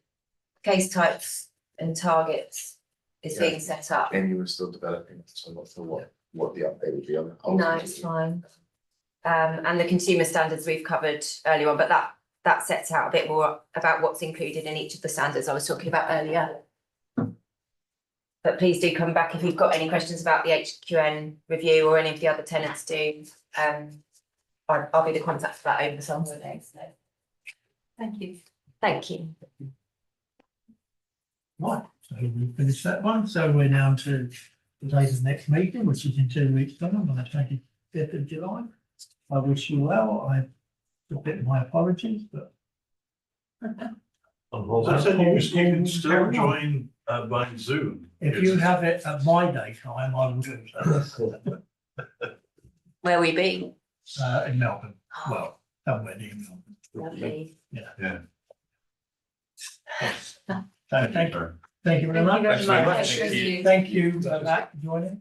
case types and targets is being set up. And you were still developing, so I'm not sure what the update would be on that. No, it's fine. And the consumer standards we've covered earlier on, but that sets out a bit more about what's included in each of the standards I was talking about earlier. But please do come back if you've got any questions about the HQN review or any of the other tenants do. I'll be the contact for that over the summer holidays. So. Thank you. Thank you. Right, so we've finished that one. So we're now to the date of the next meeting, which is in 2 weeks' time, on the 25th of July. I wish you well. I submit my apologies, but. I said you can still join by Zoom. If you have it at my daytime, I will do so. Where we be? In Melbourne. Well, somewhere near Melbourne. Lovely. Yeah. Yeah. So thank you very much. Thank you very much. Thank you. Thank you, Matt, for joining.